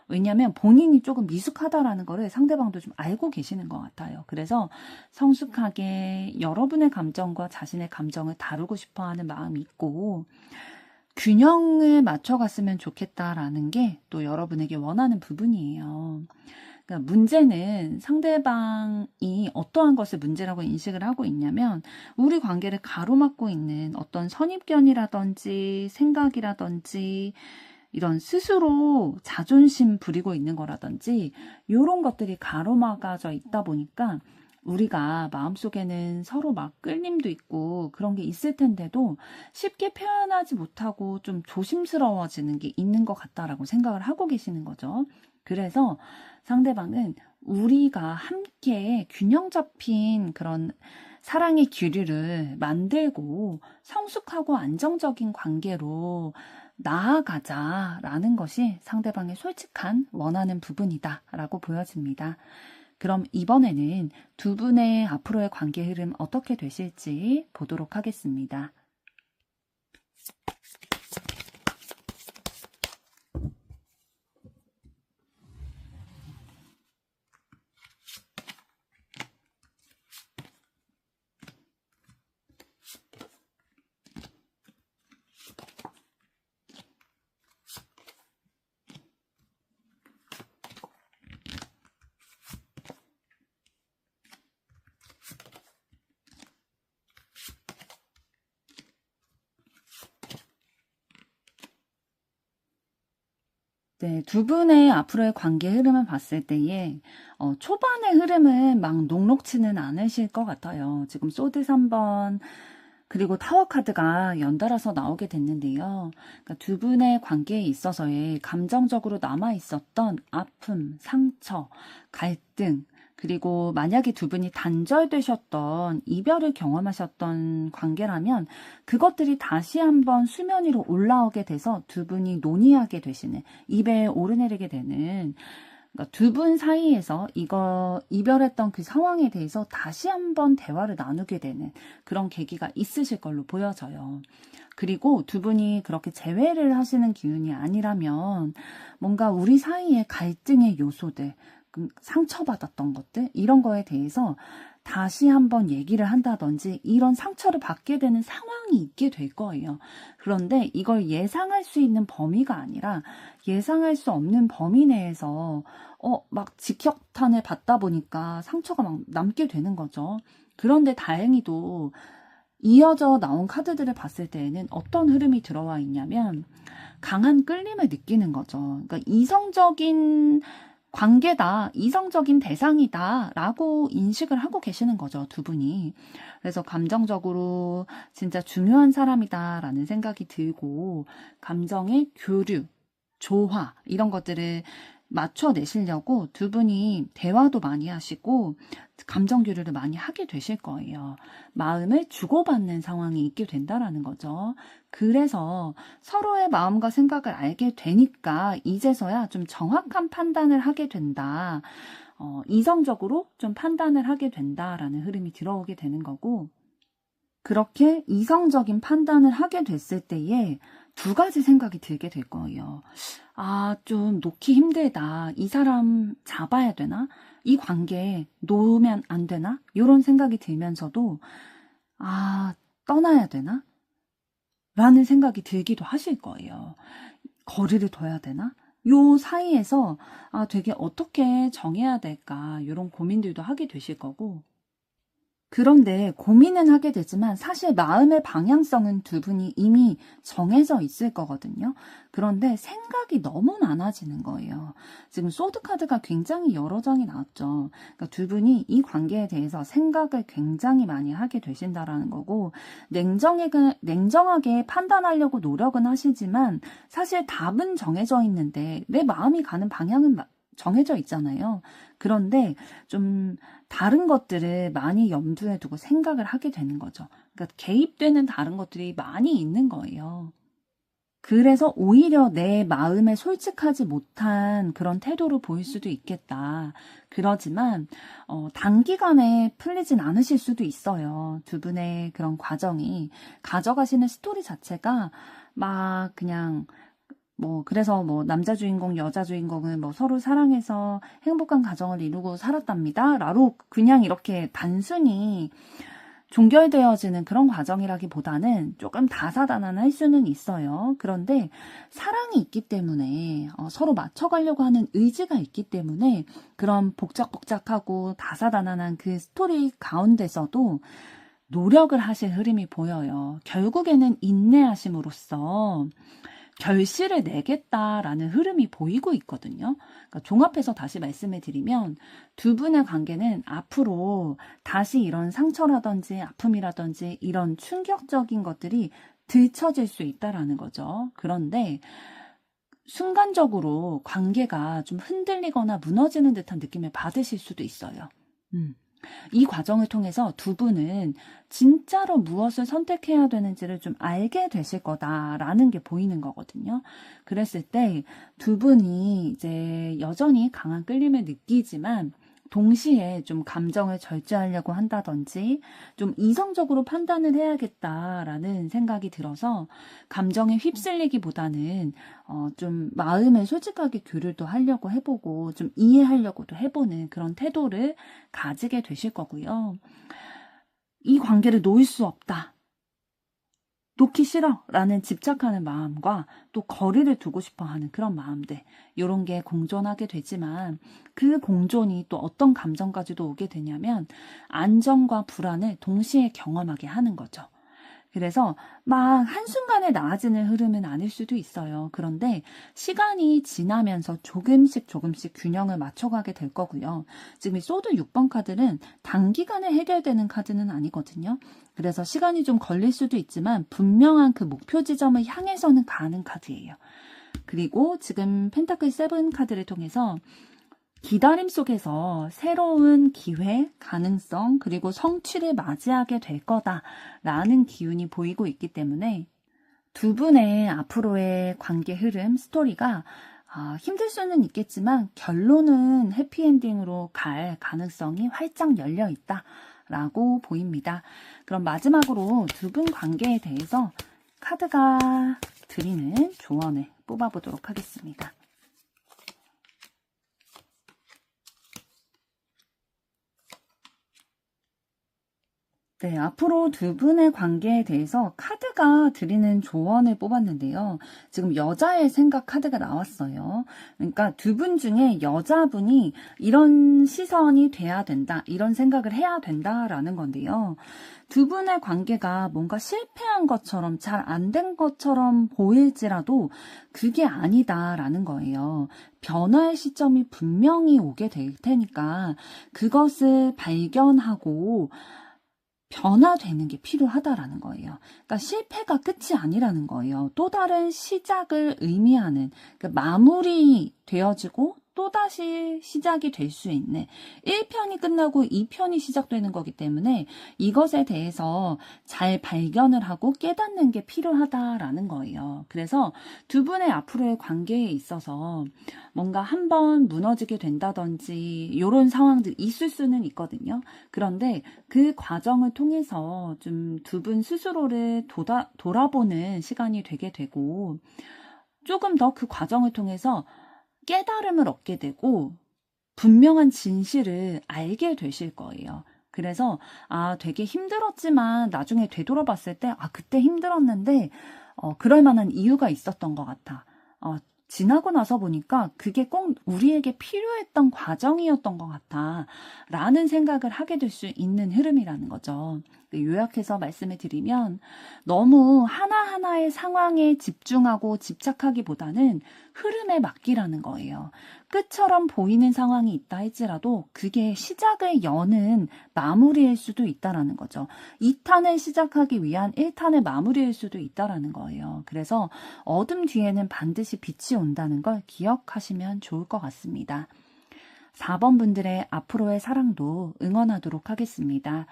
왜냐하면 본인이 조금 미숙하다라는 거를 상대방도 좀 알고 계시는 것 같아요. 그래서 성숙하게 여러분의 감정과 자신의 감정을 다루고 싶어하는 마음이 있고 균형을 맞춰갔으면 좋겠다라는 게 또 여러분에게 원하는 부분이에요. 그러니까 문제는 상대방이 어떠한 것을 문제라고 인식을 하고 있냐면 우리 관계를 가로막고 있는 어떤 선입견이라든지 생각이라든지 이런 스스로 자존심 부리고 있는 거라든지 이런 것들이 가로막아져 있다 보니까 우리가 마음속에는 서로 막 끌림도 있고 그런 게 있을 텐데도 쉽게 표현하지 못하고 좀 조심스러워지는 게 있는 것 같다라고 생각을 하고 계시는 거죠. 그래서 상대방은 우리가 함께 균형 잡힌 그런 사랑의 기류를 만들고 성숙하고 안정적인 관계로 나아가자라는 것이 상대방의 솔직한 원하는 부분이다라고 보여집니다. 그럼 이번에는 두 분의 앞으로의 관계 흐름 어떻게 되실지 보도록 하겠습니다. 네, 두 분의 앞으로의 관계 흐름을 봤을 때에 초반의 흐름은 막 녹록치는 않으실 것 같아요. 지금 소드 3번 그리고 타워 카드가 연달아서 나오게 됐는데요. 그러니까 두 분의 관계에 있어서의 감정적으로 남아있었던 아픔, 상처, 갈등 그리고 만약에 두 분이 단절되셨던 이별을 경험하셨던 관계라면 그것들이 다시 한번 수면 위로 올라오게 돼서 두 분이 논의하게 되시는 입에 오르내리게 되는 그러니까 두 분 사이에서 이별했던 그 상황에 대해서 다시 한번 대화를 나누게 되는 그런 계기가 있으실 걸로 보여져요. 그리고 두 분이 그렇게 재회를 하시는 기운이 아니라면 뭔가 우리 사이의 갈등의 요소들 상처받았던 것들 이런 거에 대해서 다시 한번 얘기를 한다든지 이런 상처를 받게 되는 상황이 있게 될 거예요. 그런데 이걸 예상할 수 있는 범위가 아니라 예상할 수 없는 범위 내에서 막 직격탄을 받다 보니까 상처가 막 남게 되는 거죠. 그런데 다행히도 이어져 나온 카드들을 봤을 때에는 어떤 흐름이 들어와 있냐면 강한 끌림을 느끼는 거죠. 그러니까 이성적인 관계다, 이성적인 대상이다 라고 인식을 하고 계시는 거죠, 두 분이. 그래서 감정적으로 진짜 중요한 사람이다 라는 생각이 들고 감정의 교류, 조화 이런 것들을 맞춰내시려고 두 분이 대화도 많이 하시고 감정 교류를 많이 하게 되실 거예요. 마음을 주고받는 상황이 있게 된다라는 거죠. 그래서 서로의 마음과 생각을 알게 되니까 이제서야 좀 정확한 판단을 하게 된다. 이성적으로 좀 판단을 하게 된다라는 흐름이 들어오게 되는 거고 그렇게 이성적인 판단을 하게 됐을 때에 두 가지 생각이 들게 될 거예요. 아, 좀 놓기 힘들다. 이 사람 잡아야 되나? 이 관계 놓으면 안 되나? 이런 생각이 들면서도 아, 떠나야 되나? 라는 생각이 들기도 하실 거예요. 거리를 둬야 되나? 요 사이에서 되게 어떻게 정해야 될까? 이런 고민들도 하게 되실 거고 그런데 고민은 하게 되지만 사실 마음의 방향성은 두 분이 이미 정해져 있을 거거든요. 그런데 생각이 너무 많아지는 거예요. 지금 소드 카드가 굉장히 여러 장이 나왔죠. 그러니까 두 분이 이 관계에 대해서 생각을 굉장히 많이 하게 되신다라는 거고 냉정하게 판단하려고 노력은 하시지만 사실 답은 정해져 있는데 내 마음이 가는 방향은 정해져 있잖아요. 그런데 좀 다른 것들을 많이 염두에 두고 생각을 하게 되는 거죠. 그러니까 개입되는 다른 것들이 많이 있는 거예요. 그래서 오히려 내 마음에 솔직하지 못한 그런 태도로 보일 수도 있겠다. 그러지만 단기간에 풀리진 않으실 수도 있어요. 두 분의 그런 과정이 가져가시는 스토리 자체가 막 그냥 그래서 남자 주인공, 여자 주인공은 서로 사랑해서 행복한 가정을 이루고 살았답니다. 라로 그냥 이렇게 단순히 종결되어지는 그런 과정이라기보다는 조금 다사다난할 수는 있어요. 그런데 사랑이 있기 때문에 서로 맞춰가려고 하는 의지가 있기 때문에 그런 복작복작하고 다사다난한 그 스토리 가운데서도 노력을 하실 흐름이 보여요. 결국에는 인내하심으로써 결실을 내겠다라는 흐름이 보이고 있거든요. 그러니까 종합해서 다시 말씀을 드리면 두 분의 관계는 앞으로 다시 이런 상처라든지 아픔이라든지 이런 충격적인 것들이 들춰질 수 있다라는 거죠. 그런데 순간적으로 관계가 좀 흔들리거나 무너지는 듯한 느낌을 받으실 수도 있어요. 이 과정을 통해서 두 분은 진짜로 무엇을 선택해야 되는지를 좀 알게 되실 거다라는 게 보이는 거거든요. 그랬을 때 두 분이 이제 여전히 강한 끌림을 느끼지만 동시에 좀 감정을 절제하려고 한다든지 좀 이성적으로 판단을 해야겠다라는 생각이 들어서 감정에 휩쓸리기보다는 좀 마음을 솔직하게 교류도 하려고 해보고 좀 이해하려고도 해보는 그런 태도를 가지게 되실 거고요. 이 관계를 놓을 수 없다. 놓기 싫어 라는 집착하는 마음과 또 거리를 두고 싶어 하는 그런 마음들, 이런 게 공존하게 되지만 그 공존이 또 어떤 감정까지도 오게 되냐면 안정과 불안을 동시에 경험하게 하는 거죠. 그래서 막 한순간에 나아지는 흐름은 아닐 수도 있어요. 그런데 시간이 지나면서 조금씩 균형을 맞춰가게 될 거고요. 지금 이 소드 6번 카드는 단기간에 해결되는 카드는 아니거든요. 그래서 시간이 좀 걸릴 수도 있지만 분명한 그 목표 지점을 향해서는 가는 카드예요. 그리고 지금 펜타클 7 카드를 통해서 기다림 속에서 새로운 기회, 가능성, 그리고 성취를 맞이하게 될 거다라는 기운이 보이고 있기 때문에 두 분의 앞으로의 관계 흐름, 스토리가 힘들 수는 있겠지만 결론은 해피엔딩으로 갈 가능성이 활짝 열려 있다라고 보입니다. 그럼 마지막으로 두 분 관계에 대해서 카드가 드리는 조언을 뽑아보도록 하겠습니다. 네, 앞으로 두 분의 관계에 대해서 카드가 드리는 조언을 뽑았는데요. 지금 여자의 생각 카드가 나왔어요. 그러니까 두 분 중에 여자분이 이런 시선이 돼야 된다, 이런 생각을 해야 된다라는 건데요. 두 분의 관계가 뭔가 실패한 것처럼 잘 안 된 것처럼 보일지라도 그게 아니다라는 거예요. 변화의 시점이 분명히 오게 될 테니까 그것을 발견하고 변화되는 게 필요하다라는 거예요. 그러니까 실패가 끝이 아니라는 거예요. 또 다른 시작을 의미하는, 그러니까 마무리 되어지고 또다시 시작이 될 수 있는 1편이 끝나고 2편이 시작되는 거기 때문에 이것에 대해서 잘 발견을 하고 깨닫는 게 필요하다라는 거예요. 그래서 두 분의 앞으로의 관계에 있어서 뭔가 한번 무너지게 된다든지 이런 상황들이 있을 수는 있거든요. 그런데 그 과정을 통해서 좀 두 분 스스로를 돌아보는 시간이 되게 되고 조금 더 그 과정을 통해서 깨달음을 얻게 되고 분명한 진실을 알게 되실 거예요. 그래서 되게 힘들었지만 나중에 되돌아봤을 때 그때 힘들었는데 그럴 만한 이유가 있었던 것 같아. 지나고 나서 보니까 그게 꼭 우리에게 필요했던 과정이었던 것 같아 라는 생각을 하게 될 수 있는 흐름이라는 거죠. 요약해서 말씀을 드리면 너무 하나하나의 상황에 집중하고 집착하기보다는 흐름에 맡기라는 거예요. 끝처럼 보이는 상황이 있다 할지라도 그게 시작을 여는 마무리일 수도 있다라는 거죠. 2탄을 시작하기 위한 1탄의 마무리일 수도 있다라는 거예요. 그래서 어둠 뒤에는 반드시 빛이 온다는 걸 기억하시면 좋을 것 같습니다. 4번 분들의 앞으로의 사랑도 응원하도록 하겠습니다.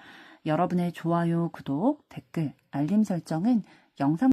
여러분의 좋아요, 구독, 댓글, 알림 설정은 영상